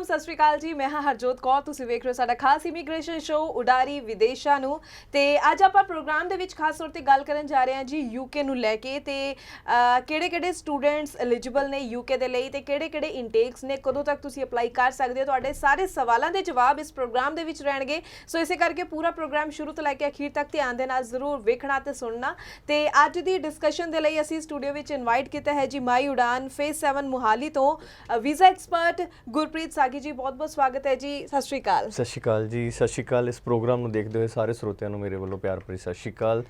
सत श्री अकाल जी। मैं हाँ हरजोत कौर, तुसीं वेख रहे हो साडा खास इमीग्रेशन शो उडारी विदेशा नूं। ते अज आपां प्रोग्राम दे विच खास तौर ते गल करन जा रहे हैं जी यूके नूं लैके ते किहड़े-किहड़े स्टूडेंट्स एलिजिबल ने यूके दे लई ते किहड़े-किहड़े इंटेक्स ने, कदों तक तुसीं अप्लाई कर सकदे हो। तुहाडे सारे सवालां दे जवाब इस प्रोग्राम दे विच रहणगे। सो इसे करके पूरा प्रोग्राम शुरू तो लैके अखीर तक ध्यान दे नाल जरूर वेखना ते सुनना। ते अज दी डिस्कशन दे लई असीं स्टूडियो विच इनवाइट कीता है जी माई उड़ान फेज 7 मोहाली तो वीज़ा एक्सपर्ट गुरप्रीत सागी जी। बहुत बहुत स्वागत है जी। सत श्री अकाल। सत श्री अकाल जी। सत श्री अकाल। इस प्रोग्राम ਨੂੰ ਦੇਖਦੇ ਹੋਏ ਸਾਰੇ ਸਰੋਤਿਆਂ ਨੂੰ ਮੇਰੇ ਵੱਲੋਂ ਪਿਆਰ ਭਰੀ ਸਤਿ ਸ਼੍ਰੀ ਅਕਾਲ।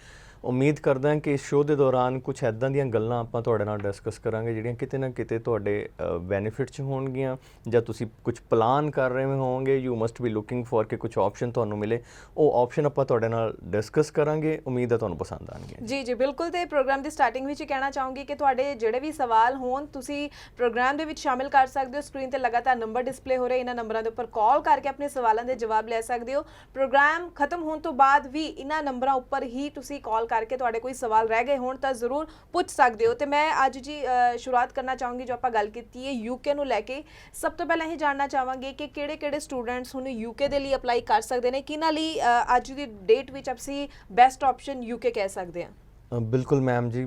ਉਮੀਦ ਕਰਦਾ ਹਾਂ ਕਿ ਇਸ ਸ਼ੋਅ ਦੇ ਦੌਰਾਨ ਕੁਝ ਐਦਾਂ ਦੀਆਂ ਗੱਲਾਂ ਆਪਾਂ ਤੁਹਾਡੇ ਨਾਲ ਡਿਸਕਸ ਕਰਾਂਗੇ ਜਿਹੜੀਆਂ ਕਿਤੇ ਨਾ ਕਿਤੇ ਤੁਹਾਡੇ ਬੈਨੀਫਿਟ 'ਚ ਹੋਣਗੀਆਂ, ਜਾਂ ਤੁਸੀਂ ਕੁਝ ਪਲਾਨ ਕਰ ਰਹੇ ਹੋਵੋਗੇ। You must B looking for ਕਿ ਕੁਝ ਆਪਸ਼ਨ ਤੁਹਾਨੂੰ ਮਿਲੇ। ਉਹ ਆਪਸ਼ਨ ਆਪਾਂ ਤੁਹਾਡੇ ਨਾਲ ਡਿਸਕਸ ਕਰਾਂਗੇ। ਉਮੀਦ ਹੈ ਤੁਹਾਨੂੰ ਪਸੰਦ ਆਣਗੇ। ਜੀ ਜੀ ਬਿਲਕੁਲ। ਤੇ ਪ੍ਰੋਗਰਾਮ ਦੀ ਸਟਾਰਟਿੰਗ ਵਿੱਚ ਕਹਿਣਾ ਚਾਹੂੰਗੀ ਕਿ ਤੁਹਾਡੇ ਜਿਹੜੇ ਵੀ ਸਵਾਲ ਹੋਣ ਤੁਸੀਂ ਪ੍ਰੋਗਰਾਮ ਦੇ ਵਿੱਚ ਸ਼ਾਮਿਲ ਕਰ ਸਕਦੇ ਹੋ। ਸਕਰੀਨ ਤੇ ਲਗਾਤਾਰ ਨੰਬਰ ਡਿਸਪਲੇ ਹੋ ਰਹੇ, ਇਹਨਾਂ ਨੰਬਰਾਂ ਦੇ ਉੱਪਰ ਕਾਲ ਕਰਕੇ ਆਪਣੇ ਸਵਾਲਾਂ ਦੇ ਜਵਾਬ ਲੈ ਸਕਦੇ ਹੋ। ਪ੍ਰੋਗਰਾਮ ਖਤਮ ਹੋਣ ਤੋਂ ਬਾਅਦ ਵੀ ਇਹਨਾਂ ਨੰਬਰਾਂ ਉੱਪਰ ਹੀ ਤੁਸੀਂ ਕਾਲ ਕਰਕੇ ਤੁਹਾਡੇ ਕੋਈ ਸਵਾਲ ਰਹਿ ਗਏ ਹੋਣ ਤਾਂ ਜ਼ਰੂਰ ਪੁੱਛ ਸਕਦੇ ਹੋ। ਤੇ ਮੈਂ ਅੱਜ ਜੀ ਸ਼ੁਰੂਆਤ ਕਰਨਾ ਚਾਹੂੰਗੀ ਜੋ ਆਪਾਂ ਗੱਲ ਕੀਤੀ ਹੈ ਯੂਕੇ ਨੂੰ ਲੈ ਕੇ। ਸਭ ਤੋਂ ਪਹਿਲਾਂ ਇਹ ਜਾਣਨਾ ਚਾਹਾਂਗੇ ਕਿ ਕਿਹੜੇ-ਕਿਹੜੇ ਸਟੂਡੈਂਟਸ ਹੁਣ ਯੂਕੇ ਦੇ ਲਈ ਅਪਲਾਈ ਕਰ ਸਕਦੇ ਨੇ, ਕਿਹਨਾਂ ਲਈ ਅੱਜ ਦੀ ਡੇਟ ਵਿੱਚ ਅਸੀਂ ਬੈਸਟ ਆਪਸ਼ਨ ਯੂਕੇ ਕਹਿ ਸਕਦੇ ਹਾਂ। ਬਿਲਕੁਲ ਮੈਮ ਜੀ।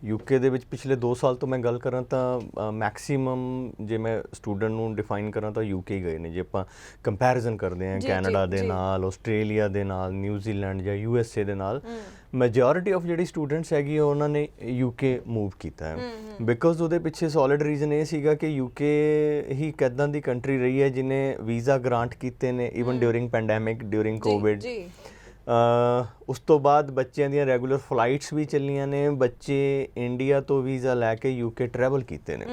ਯੂਕੇ ਦੇ ਵਿੱਚ ਪਿਛਲੇ 2 ਸਾਲ ਤੋਂ ਮੈਂ ਗੱਲ ਕਰਾਂ ਤਾਂ ਮੈਕਸੀਮਮ ਜੇ ਮੈਂ ਸਟੂਡੈਂਟ ਨੂੰ ਡਿਫਾਈਨ ਕਰਾਂ ਤਾਂ ਯੂਕੇ ਹੀ ਗਏ ਨੇ। ਜੇ ਆਪਾਂ ਕੰਪੈਰੀਜ਼ਨ ਕਰਦੇ ਹਾਂ ਕੈਨੇਡਾ ਦੇ ਨਾਲ, ਆਸਟ੍ਰੇਲੀਆ ਦੇ ਨਾਲ, ਨਿਊਜ਼ੀਲੈਂਡ ਜਾਂ USA ਦੇ ਨਾਲ, ਮੈਜੋਰਿਟੀ ਆਫ ਜਿਹੜੀ ਸਟੂਡੈਂਟਸ ਹੈਗੀ ਆ ਉਹਨਾਂ ਨੇ ਯੂਕੇ ਮੂਵ ਕੀਤਾ ਹੈ। ਬਿਕੋਜ਼ ਉਹਦੇ ਪਿੱਛੇ ਸੋਲਿਡ ਰੀਜ਼ਨ ਇਹ ਸੀਗਾ ਕਿ ਯੂਕੇ ਹੀ ਇੱਕ ਇੱਦਾਂ ਦੀ ਕੰਟਰੀ ਰਹੀ ਹੈ ਜਿਹਨੇ ਵੀਜ਼ਾ ਗ੍ਰਾਂਟ ਕੀਤੇ ਨੇ even during pandemic, during Covid. ਉਸ ਤੋਂ ਬਾਅਦ ਬੱਚਿਆਂ ਦੀਆਂ ਰੈਗੂਲਰ ਫਲਾਈਟਸ ਵੀ ਚੱਲੀਆਂ ਨੇ। ਬੱਚੇ ਇੰਡੀਆ ਤੋਂ ਵੀਜ਼ਾ ਲੈ ਕੇ ਯੂਕੇ ਟਰੈਵਲ ਕੀਤੇ ਨੇ।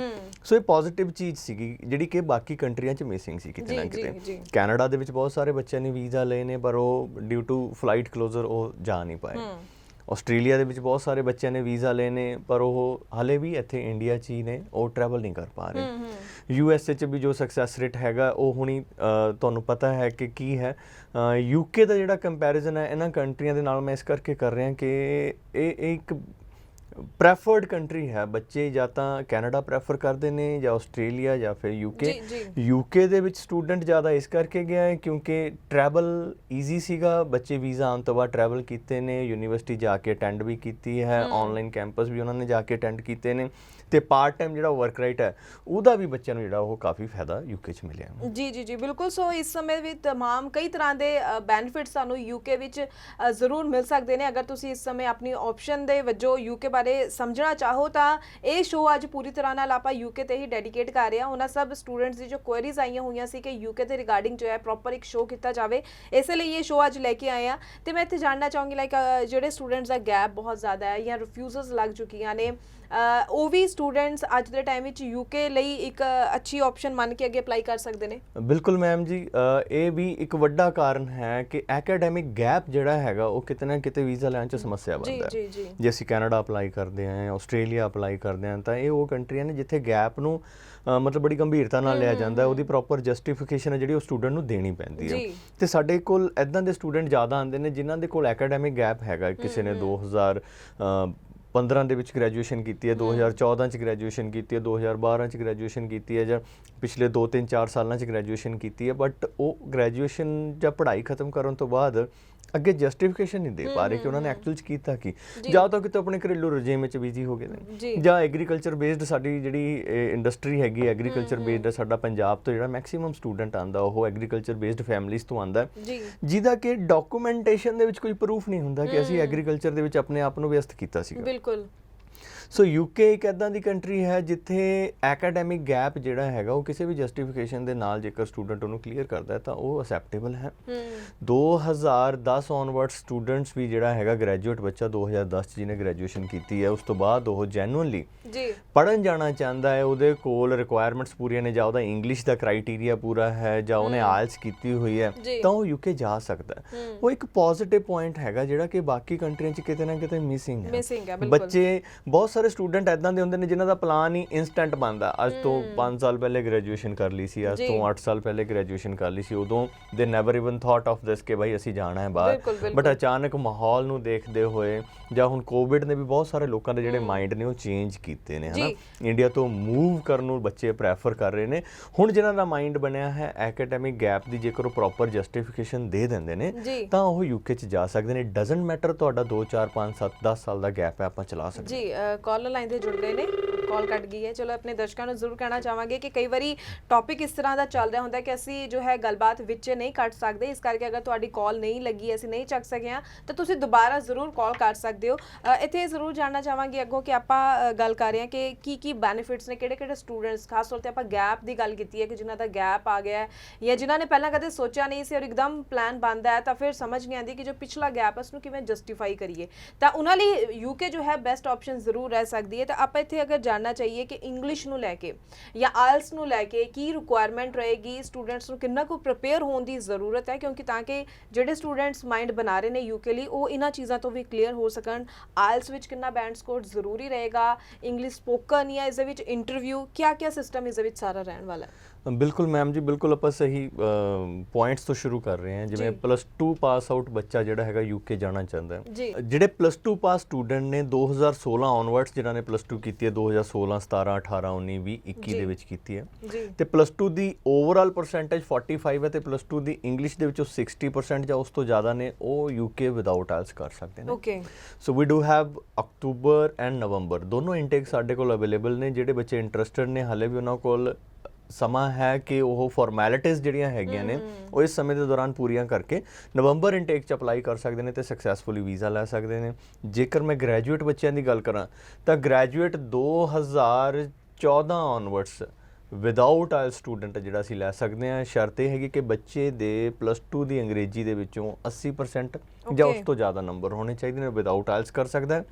ਸੋ ਇਹ ਪੋਜ਼ਿਟਿਵ ਚੀਜ਼ ਸੀਗੀ ਜਿਹੜੀ ਕਿ ਬਾਕੀ ਕੰਟਰੀਆਂ 'ਚ ਮਿਸਿੰਗ ਸੀ ਕਿਤੇ ਨਾ ਕਿਤੇ। ਕੈਨੇਡਾ ਦੇ ਵਿੱਚ ਬਹੁਤ ਸਾਰੇ ਬੱਚਿਆਂ ਨੇ ਵੀਜ਼ਾ ਲਏ ਨੇ ਪਰ ਉਹ ਡਿਊ ਟੂ ਫਲਾਈਟ ਕਲੋਜ਼ਰ ਉਹ ਜਾ ਨਹੀਂ ਪਾਏ। ਆਸਟ੍ਰੇਲੀਆ ਦੇ ਵਿੱਚ ਬਹੁਤ ਸਾਰੇ ਬੱਚਿਆਂ ਨੇ ਵੀਜ਼ਾ ਲਏ ਨੇ ਪਰ ਉਹ ਹਾਲੇ ਵੀ ਇੱਥੇ ਇੰਡੀਆ 'ਚ ਹੀ ਨੇ, ਉਹ ਟਰੈਵਲ ਨਹੀਂ ਕਰ ਪਾ ਰਹੇ। USA 'ਚ ਵੀ ਜੋ ਸਕਸੈਸ ਰੇਟ ਹੈਗਾ ਉਹ ਹੁਣੀ ਤੁਹਾਨੂੰ ਪਤਾ ਹੈ ਕਿ ਕੀ ਹੈ। ਯੂਕੇ ਦਾ ਜਿਹੜਾ ਕੰਪੈਰੀਜ਼ਨ ਹੈ ਇਹਨਾਂ ਕੰਟਰੀਆਂ ਦੇ ਨਾਲ ਮੈਂ ਇਸ ਕਰਕੇ ਕਰ ਰਿਹਾ ਕਿ ਇਹ ਇੱਕ ਪ੍ਰੈਫਰਡ ਕੰਟਰੀ ਹੈ। ਬੱਚੇ ਜਾਂ ਤਾਂ ਕੈਨੇਡਾ ਪ੍ਰੈਫਰ ਕਰਦੇ ਨੇ ਜਾਂ ਆਸਟ੍ਰੇਲੀਆ ਜਾਂ ਫਿਰ ਯੂਕੇ ਦੇ ਵਿੱਚ ਸਟੂਡੈਂਟ ਜ਼ਿਆਦਾ ਇਸ ਕਰਕੇ ਗਿਆ ਹੈ ਕਿਉਂਕਿ ਟਰੈਵਲ ਈਜ਼ੀ ਸੀਗਾ। ਬੱਚੇ ਵੀਜ਼ਾ ਆਉਣ ਤੋਂ ਬਾਅਦ ਟਰੈਵਲ ਕੀਤੇ ਨੇ, ਯੂਨੀਵਰਸਿਟੀ ਜਾ ਕੇ ਅਟੈਂਡ ਵੀ ਕੀਤੀ ਹੈ, ਆਨਲਾਈਨ ਕੈਂਪਸ ਵੀ ਉਹਨਾਂ ਨੇ ਜਾ ਕੇ ਅਟੈਂਡ ਕੀਤੇ ਨੇ, ਤੇ ਪਾਰਟ ਟਾਈਮ ਜਿਹੜਾ ਵਰਕ ਰਾਈਟ ਹੈ ਉਹਦਾ ਵੀ ਬੱਚਿਆਂ ਨੂੰ ਜਿਹੜਾ ਉਹ ਕਾਫੀ ਫਾਇਦਾ ਯੂਕੇ 'ਚ ਮਿਲਿਆ। ਜੀ ਜੀ ਜੀ ਬਿਲਕੁਲ। ਸੋ ਇਸ ਸਮੇਂ ਵੀ ਤਮਾਮ ਕਈ ਤਰ੍ਹਾਂ ਦੇ ਬੈਨੀਫਿਟਸ ਸਾਨੂੰ ਯੂਕੇ ਵਿੱਚ ਜ਼ਰੂਰ ਮਿਲ ਸਕਦੇ ਨੇ। ਅਗਰ ਤੁਸੀਂ ਇਸ ਸਮੇਂ ਆਪਣੀ ਆਪਸ਼ਨ ਦੇ ਵਜੋਂ ਯੂਕੇ ਬਾਰੇ ਸਮਝਣਾ ਚਾਹੋ ਤਾਂ ਇਹ ਸ਼ੋਅ ਅੱਜ ਪੂਰੀ ਤਰ੍ਹਾਂ ਨਾਲ ਆਪਾਂ ਯੂਕੇ ਤੇ ਹੀ ਡੈਡੀਕੇਟ ਕਰ ਰਹੇ ਹਾਂ। ਉਹਨਾਂ ਸਭ ਸਟੂਡੈਂਟਸ ਦੀ ਜੋ ਕੁਐਰੀਜ਼ ਆਈਆਂ ਹੋਈਆਂ ਸੀ ਕਿ ਯੂਕੇ ਦੇ ਰਿਗਾਰਡਿੰਗ ਜੋ ਹੈ ਪ੍ਰੋਪਰ ਇੱਕ ਸ਼ੋਅ ਕੀਤਾ ਜਾਵੇ, ਇਸੇ ਲਈ ਇਹ ਸ਼ੋਅ ਅੱਜ ਲੈ ਕੇ ਆਏ ਹਾਂ। ਤੇ ਮੈਂ ਇੱਥੇ ਜਾਣਨਾ ਚਾਹੂੰਗੀ ਲਾਈਕ ਜਿਹੜੇ ਸਟੂਡੈਂਟਸ ਦਾ ਗੈਪ ਬਹੁਤ ਜ਼ਿਆਦਾ ਹੈ ਜਾਂ ਰਿਫਿਊਜ਼ਲਸ ਲੱਗ ਚੁੱਕੀਆਂ ਨੇ, ਉਹ ਵੀ ਸਟੂਡੈਂਟਸ ਅੱਜ ਦੇ ਟਾਈਮ ਵਿੱਚ ਯੂਕੇ ਲਈ ਇੱਕ ਅੱਛੀ ਆਪਸ਼ਨ ਮੰਨ ਕੇ ਅੱਗੇ ਅਪਲਾਈ ਕਰ ਸਕਦੇ ਨੇ। ਬਿਲਕੁਲ ਮੈਮ ਜੀ। ਇਹ ਵੀ ਇੱਕ ਵੱਡਾ ਕਾਰਨ ਹੈ ਕਿ ਐਕੈਡੈਮਿਕ ਗੈਪ ਜਿਹੜਾ ਹੈਗਾ ਉਹ ਕਿਤੇ ਨਾ ਕਿਤੇ ਵੀਜ਼ਾ ਲੈਣ 'ਚ ਸਮੱਸਿਆ ਬਣਦਾ ਹੈ। ਜੇ ਅਸੀਂ ਕੈਨੇਡਾ ਅਪਲਾਈ ਕਰਦੇ ਹਾਂ, ਆਸਟ੍ਰੇਲੀਆ ਅਪਲਾਈ ਕਰਦੇ ਹਾਂ ਤਾਂ ਇਹ ਉਹ ਕੰਟਰੀਆਂ ਨੇ ਜਿੱਥੇ ਗੈਪ ਨੂੰ ਮਤਲਬ ਬੜੀ ਗੰਭੀਰਤਾ ਨਾਲ ਲਿਆ ਜਾਂਦਾ। ਉਹਦੀ ਪ੍ਰੋਪਰ ਜਸਟੀਫਿਕੇਸ਼ਨ ਹੈ ਜਿਹੜੀ ਉਹ ਸਟੂਡੈਂਟ ਨੂੰ ਦੇਣੀ ਪੈਂਦੀ ਹੈ। ਤੇ ਸਾਡੇ ਕੋਲ ਇੱਦਾਂ ਦੇ ਸਟੂਡੈਂਟ ਜ਼ਿਆਦਾ ਆਉਂਦੇ ਨੇ ਜਿਨ੍ਹਾਂ ਦੇ ਕੋਲ ਐਕੈਡੈਮਿਕ ਗੈਪ ਹੈਗਾ। ਕਿਸੇ ਨੇ 2015 ਦੇ ਵਿੱਚ ਗ੍ਰੈਜੂਏਸ਼ਨ ਕੀਤੀ ਹੈ, 2014 'ਚ ਗ੍ਰੈਜੂਏਸ਼ਨ ਕੀਤੀ ਹੈ, 2012 'ਚ ਗ੍ਰੈਜੂਏਸ਼ਨ ਕੀਤੀ ਹੈ, ਜਾਂ ਪਿਛਲੇ 2-3-4 ਸਾਲਾਂ 'ਚ ਗ੍ਰੈਜੂਏਸ਼ਨ ਕੀਤੀ ਹੈ। ਬਟ ਉਹ ਗ੍ਰੈਜੂਏਸ਼ਨ ਜਾਂ ਪੜ੍ਹਾਈ ਖਤਮ ਕਰਨ ਤੋਂ ਬਾਅਦ ਅੱਗੇ ਜਸਟੀਫਿਕੇਸ਼ਨ ਨਹੀਂ ਦੇ ਪਾ ਰਹੇ ਕਿ ਉਹਨਾਂ ਨੇ ਐਕਚੁਅਲ 'ਚ ਕੀਤਾ ਕੀ। ਜਾਂ ਤਾਂ ਕਿਤੇ ਆਪਣੇ ਘਰੇਲੂ ਰੁਝੇਵੇਂ ਵਿੱਚ ਬਿਜ਼ੀ ਹੋ ਗਏ ਨੇ, ਜਾਂ ਐਗਰੀਕਲਚਰ ਬੇਸਡ ਸਾਡੀ ਜਿਹੜੀ ਇੰਡਸਟਰੀ ਹੈਗੀ ਐਗਰੀਕਲਚਰ ਬੇਸਡ ਹੈ। ਸਾਡਾ ਪੰਜਾਬ ਤੋਂ ਜਿਹੜਾ ਮੈਕਸੀਮਮ ਸਟੂਡੈਂਟ ਆਉਂਦਾ ਉਹ ਐਗਰੀਕਲਚਰ ਬੇਸਡ ਫੈਮਿਲੀਜ਼ ਤੋਂ ਆਉਂਦਾ, ਜਿਹਦਾ ਕਿ ਡਾਕੂਮੈਂਟੇਸ਼ਨ ਦੇ ਵਿੱਚ ਕੋਈ ਪ੍ਰੂਫ ਨਹੀਂ ਹੁੰਦਾ ਕਿ ਅਸੀਂ ਐਗਰੀਕਲਚਰ ਦੇ ਵਿੱਚ ਆਪਣੇ ਆਪ ਨੂੰ ਵਿਅਸਤ ਕੀਤਾ ਸੀਗਾ। ਬਿਲਕੁਲ। ਸੋ ਯੂਕੇ ਇੱਕ ਇੱਦਾਂ ਦੀ ਕੰਟਰੀ ਹੈ ਜਿੱਥੇ ਐਕੈਡੈਮਿਕ ਗੈਪ ਜਿਹੜਾ ਹੈਗਾ ਉਹ ਕਿਸੇ ਵੀ ਜਸਟੀਫਿਕੇਸ਼ਨ ਦੇ ਨਾਲ ਜੇਕਰ ਸਟੂਡੈਂਟ ਉਹਨੂੰ ਕਲੀਅਰ ਕਰਦਾ ਤਾਂ ਉਹ ਅਸੈਪਟੇਬਲ ਹੈ। 2010 ਔਨਵਰਡ ਸਟੂਡੈਂਟਸ ਵੀ ਜਿਹੜਾ ਹੈਗਾ ਗ੍ਰੈਜੂਏਟ ਬੱਚਾ 2010 'ਚ ਜਿਹਨੇ ਗ੍ਰੈਜੂਏਸ਼ਨ ਕੀਤੀ ਹੈ, ਉਸ ਤੋਂ ਬਾਅਦ ਉਹ ਜੈਨੂਅਨਲੀ ਪੜ੍ਹਨ ਜਾਣਾ ਚਾਹੁੰਦਾ ਹੈ, ਉਹਦੇ ਕੋਲ ਰਿਕੁਆਇਰਮੈਂਟਸ ਪੂਰੀਆਂ ਨੇ, ਜਾਂ ਉਹਦਾ ਇੰਗਲਿਸ਼ ਦਾ ਕ੍ਰਾਈਟੀਰੀਆ ਪੂਰਾ ਹੈ, ਜਾਂ ਉਹਨੇ ਆਇਲਸ ਕੀਤੀ ਹੋਈ ਹੈ, ਤਾਂ ਉਹ ਯੂਕੇ ਜਾ ਸਕਦਾ। ਉਹ ਇੱਕ ਪੋਜ਼ਿਟਿਵ ਪੁਆਇੰਟ ਹੈਗਾ ਜਿਹੜਾ ਕਿ ਬਾਕੀ ਕੰਟਰੀਆਂ 'ਚ ਕਿਤੇ ਨਾ ਕਿਤੇ ਮਿਸਿੰਗ ਹੈ। ਬੱਚੇ ਬਹੁਤ ਸਾਰੇ ਸਟੂਡੈਂਟ ਐਦਾਂ ਦੇ ਹੁੰਦੇ ਨੇ ਜਿਨ੍ਹਾਂ ਦਾ ਪਲਾਨ ਹੀ ਇਨਸਟੈਂਟ ਬਣਦਾ। ਅੱਜ ਤੋਂ 5 ਸਾਲ ਪਹਿਲੇ ਗ੍ਰੈਜੂਏਸ਼ਨ ਕਰ ਲਈ ਸੀ, ਅੱਜ ਤੋਂ 8 ਸਾਲ ਪਹਿਲੇ ਗ੍ਰੈਜੂਏਸ਼ਨ ਕਰ ਲਈ ਸੀ, ਉਦੋਂ ਦੇ never even thought of this ਕਿ ਭਾਈ ਅਸੀਂ ਜਾਣਾ ਹੈ ਬਾਹਰ। ਬਟ ਅਚਾਨਕ ਮਾਹੌਲ ਨੂੰ ਦੇਖਦੇ ਹੋਏ ਜਾਂ ਹੁਣ ਕੋਵਿਡ ਨੇ ਵੀ ਬਹੁਤ ਸਾਰੇ ਲੋਕਾਂ ਦੇ ਜਿਹੜੇ ਮਾਈਂਡ ਨੇ ਉਹ ਚੇਂਜ ਕੀਤੇ ਨੇ, ਹਨਾ। ਇੰਡੀਆ ਤੋਂ ਮੂਵ ਕਰਨ ਨੂੰ ਬੱਚੇ ਪ੍ਰੈਫਰ ਕਰ ਰਹੇ ਨੇ। ਹੁਣ ਜਿਨ੍ਹਾਂ ਦਾ ਮਾਈਂਡ ਬਣਿਆ ਹੈ ਐਕੈਡੈਮਿਕ ਗੈਪ ਦੀ, ਜੇਕਰ ਉਹ ਪ੍ਰੋਪਰ ਜਸਟੀਫਿਕੇਸ਼ਨ ਦੇ ਦਿੰਦੇ ਨੇ ਤਾਂ ਉਹ ਯੂਕੇ 'ਚ ਜਾ ਸਕਦੇ ਨੇ। ਡਜ਼ਨਟ ਮੈਟਰ ਤੁਹਾਡਾ 2 4 5 7 10 ਸਾਲ ਦਾ ਗੈਪ ਹੈ, ਆਪਾਂ ਚਲਾ ਸਕਦੇ ਜੀ। ਕਾਲਰ ਲਾਈਨ ਤੇ ਜੁੜ ਗਏ ਨੇ, ਕਾਲ ਕੱਟ ਗਈ ਹੈ। ਚਲੋ ਆਪਣੇ ਦਰਸ਼ਕਾਂ ਨੂੰ ਜ਼ਰੂਰ ਕਹਿਣਾ ਚਾਹਾਂਗੇ ਕਿ ਕਈ ਵਾਰੀ ਟੌਪਿਕ ਇਸ ਤਰ੍ਹਾਂ ਦਾ ਚੱਲ ਰਿਹਾ ਹੁੰਦਾ ਕਿ ਅਸੀਂ ਜੋ ਹੈ ਗੱਲਬਾਤ ਵਿੱਚ ਨਹੀਂ ਕੱਟ ਸਕਦੇ, ਇਸ ਕਰਕੇ ਅਗਰ ਤੁਹਾਡੀ ਕਾਲ ਨਹੀਂ ਲੱਗੀ, ਅਸੀਂ ਨਹੀਂ ਚੱਕ ਸਕੇ ਹਾਂ ਤਾਂ ਤੁਸੀਂ ਦੁਬਾਰਾ ਜ਼ਰੂਰ ਕਾਲ ਕਰ ਸਕਦੇ ਹੋ। ਇੱਥੇ ਜ਼ਰੂਰ ਜਾਣਨਾ ਚਾਹਾਂਗੇ ਅੱਗੋਂ ਕਿ ਆਪਾਂ ਗੱਲ ਕਰ ਰਹੇ ਹਾਂ ਕਿ ਕੀ ਬੈਨੀਫਿਟਸ ਨੇ, ਕਿਹੜੇ ਸਟੂਡੈਂਟਸ, ਖਾਸ ਤੌਰ ਤੇ ਆਪਾਂ ਗੈਪ ਦੀ ਗੱਲ ਕੀਤੀ ਹੈ ਕਿ ਜਿਨ੍ਹਾਂ ਦਾ ਗੈਪ ਆ ਗਿਆ ਹੈ ਜਾਂ ਜਿਨ੍ਹਾਂ ਨੇ ਪਹਿਲਾਂ ਕਦੇ ਸੋਚਿਆ ਨਹੀਂ ਸੀ ਔਰ ਇੱਕਦਮ ਪਲਾਨ ਬਣਦਾ ਹੈ ਤਾਂ ਫਿਰ ਸਮਝ ਨਹੀਂ ਆਉਂਦੀ ਕਿ ਜੋ ਪਿਛਲਾ ਗੈਪ ਹੈ ਉਸ ਨੂੰ ਕਿਵੇਂ ਜਸਟੀਫਾਈ ਕਰੀਏ, ਤਾਂ ਉਹਨਾਂ ਲਈ ਯੂਕੇ ਜੋ ਹੈ ਬੈਸਟ ਆਪਸ਼ਨ ਜ਼ਰੂਰ ਰਹਿ ਸਕਦੀ ਹੈ। ਤਾਂ ਆਪਾਂ ਇੱਥੇ ਅਗਰ ਜਾਣਨਾ ਚਾਹੀਏ ਕਿ ਇੰਗਲਿਸ਼ ਨੂੰ ਲੈ ਕੇ ਜਾਂ ਆਇਲਸ ਨੂੰ ਲੈ ਕੇ ਕੀ ਰਿਕੁਆਇਰਮੈਂਟ ਰਹੇਗੀ, ਸਟੂਡੈਂਟਸ ਨੂੰ ਕਿੰਨਾ ਕੁ ਪ੍ਰਿਪੇਅਰ ਹੋਣ ਦੀ ਜ਼ਰੂਰਤ ਹੈ, ਕਿਉਂਕਿ ਤਾਂ ਕਿ ਜਿਹੜੇ ਸਟੂਡੈਂਟਸ ਮਾਈਂਡ ਬਣਾ ਰਹੇ ਨੇ ਯੂਕੇ ਲਈ ਉਹ ਇਹਨਾਂ ਚੀਜ਼ਾਂ ਤੋਂ ਵੀ ਕਲੀਅਰ ਹੋ ਸਕਣ। ਆਇਲਸ ਵਿੱਚ ਕਿੰਨਾ ਬੈਂਡ ਸਕੋਰ ਜ਼ਰੂਰੀ ਰਹੇਗਾ, ਇੰਗਲਿਸ਼ ਸਪੋਕਨ ਜਾਂ ਇਸ ਦੇ ਵਿੱਚ ਇੰਟਰਵਿਊ, ਕਿਆ ਸਿਸਟਮ ਇਸ ਦੇ ਵਿੱਚ ਸਾਰਾ ਰਹਿਣ ਵਾਲਾ ਹੈ। ਬਿਲਕੁਲ ਮੈਮ ਜੀ, ਬਿਲਕੁਲ ਆਪਾਂ ਸਹੀ ਪੁਆਇੰਟਸ ਤੋਂ ਸ਼ੁਰੂ ਕਰ ਰਹੇ ਹਾਂ। ਜਿਵੇਂ +2 ਪਾਸ ਆਊਟ ਬੱਚਾ ਜਿਹੜਾ ਹੈਗਾ ਯੂਕੇ ਜਾਣਾ ਚਾਹੁੰਦਾ ਹੈ, ਜਿਹੜੇ +2 ਪਾਸ ਸਟੂਡੈਂਟ ਨੇ 2016 ਔਨਵਰਡਸ ਜਿਨ੍ਹਾਂ ਨੇ +2 ਕੀਤੀ ਹੈ, 2016 17 18 19 20 21 ਦੇ ਵਿੱਚ ਕੀਤੀ ਹੈ, ਤੇ +2 ਦੀ ਓਵਰਆਲ ਪਰਸੈਂਟੇਜ 45 ਹੈ ਤੇ +2 ਦੀ ਇੰਗਲਿਸ਼ ਦੇ ਵਿੱਚੋਂ 60% ਜਾਂ ਉਸ ਤੋਂ ਜ਼ਿਆਦਾ ਨੇ, ਉਹ ਯੂਕੇ ਵਿਦਆਊਟ ਆਇਲਸ ਕਰ ਸਕਦੇ ਨੇ। Okay, so we do have October and November ਦੋਨੋਂ ਇਨਟੇਕ ਸਾਡੇ ਕੋਲ ਅਵੇਲੇਬਲ ਨੇ। ਜਿਹੜੇ ਬੱਚੇ ਇੰਟਰਸਟਡ ਨੇ, ਹਾਲੇ ਵੀ ਉਹਨਾਂ ਕੋਲ ਸਮਾਂ ਹੈ ਕਿ ਉਹ ਫਾਰਮੈਲਿਟੀਜ਼ ਜਿਹੜੀਆਂ ਹੈਗੀਆਂ ਨੇ ਉਹ ਇਸ ਸਮੇਂ ਦੇ ਦੌਰਾਨ ਪੂਰੀਆਂ ਕਰਕੇ ਨਵੰਬਰ ਇਨਟੇਕ 'ਚ ਅਪਲਾਈ ਕਰ ਸਕਦੇ ਨੇ ਤੇ ਸਕਸੈਸਫੁਲੀ ਵੀਜ਼ਾ ਲੈ ਸਕਦੇ ਨੇ। ਜੇਕਰ ਮੈਂ ਗ੍ਰੈਜੂਏਟ ਬੱਚਿਆਂ ਦੀ ਗੱਲ ਕਰਾਂ ਤਾਂ graduate 2014 onwards without oil student ਜਿਹੜਾ ਅਸੀਂ ਲੈ ਸਕਦੇ ਹਾਂ। ਸ਼ਰਤ ਇਹ ਹੈਗੀ ਕਿ ਬੱਚੇ ਦੇ +2 ਦੀ ਅੰਗਰੇਜ਼ੀ ਦੇ ਵਿੱਚੋਂ 80% ਜਾਂ ਉਸ ਤੋਂ ਜ਼ਿਆਦਾ ਨੰਬਰ ਹੋਣੇ ਚਾਹੀਦੇ ਨੇ, ਵਿਦਆਊਟ ਆਇਲਸ ਕਰ ਸਕਦਾ ਹੈ।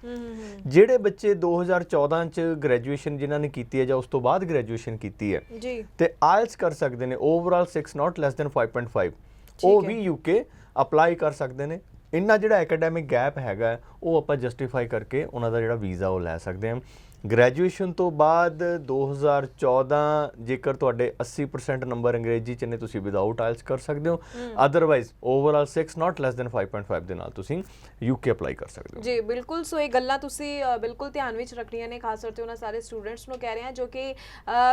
ਜਿਹੜੇ ਬੱਚੇ 2014 ਚ ਗ੍ਰੈਜੂਏਸ਼ਨ ਜਿਨ੍ਹਾਂ ਨੇ ਕੀਤੀ ਹੈ ਜਾਂ ਉਸ ਤੋਂ ਬਾਅਦ ਗ੍ਰੈਜੂਏਸ਼ਨ ਕੀਤੀ ਹੈ ਤੇ ਆਇਲਸ ਕਰ ਸਕਦੇ ਨੇ ਓਵਰਆਲ 6 not less than 5.5, ਉਹ ਵੀ ਯੂਕੇ ਅਪਲਾਈ ਕਰ ਸਕਦੇ ਨੇ। ਇੰਨਾ ਜਿਹੜਾ ਐਕੈਡੈਮਿਕ ਗੈਪ ਹੈਗਾ ਉਹ ਆਪਾਂ ਜਸਟੀਫਾਈ ਕਰਕੇ ਉਹਨਾਂ ਦਾ ਜਿਹੜਾ ਵੀਜ਼ਾ ਉਹ ਲੈ ਸਕਦੇ ਹਾਂ। ਗ੍ਰੈਜੂਏਸ਼ਨ ਤੋਂ ਬਾਅਦ 2014 ਜੇਕਰ ਤੁਹਾਡੇ 80% ਨੰਬਰ ਅੰਗਰੇਜ਼ੀ 'ਚ ਨੇ ਤੁਸੀਂ ਵਿਦਆਊਟ ਆਇਲਸ ਕਰ ਸਕਦੇ ਹੋ, otherwise overall 6 not less than 5.5 ਦੇ ਨਾਲ ਤੁਸੀਂ ਯੂਕੇ ਅਪਲਾਈ ਕਰ ਸਕਦੇ ਹੋ। ਜੀ ਬਿਲਕੁਲ, ਸੋ ਇਹ ਗੱਲਾਂ ਤੁਸੀਂ ਬਿਲਕੁਲ ਧਿਆਨ ਵਿੱਚ ਰੱਖਣੀਆਂ ਨੇ, ਖਾਸ ਤੌਰ ਤੇ ਉਹਨਾਂ ਸਾਰੇ ਸਟੂਡੈਂਟਸ ਨੂੰ ਕਹਿ ਰਹੇ ਹਾਂ ਜੋ ਕਿ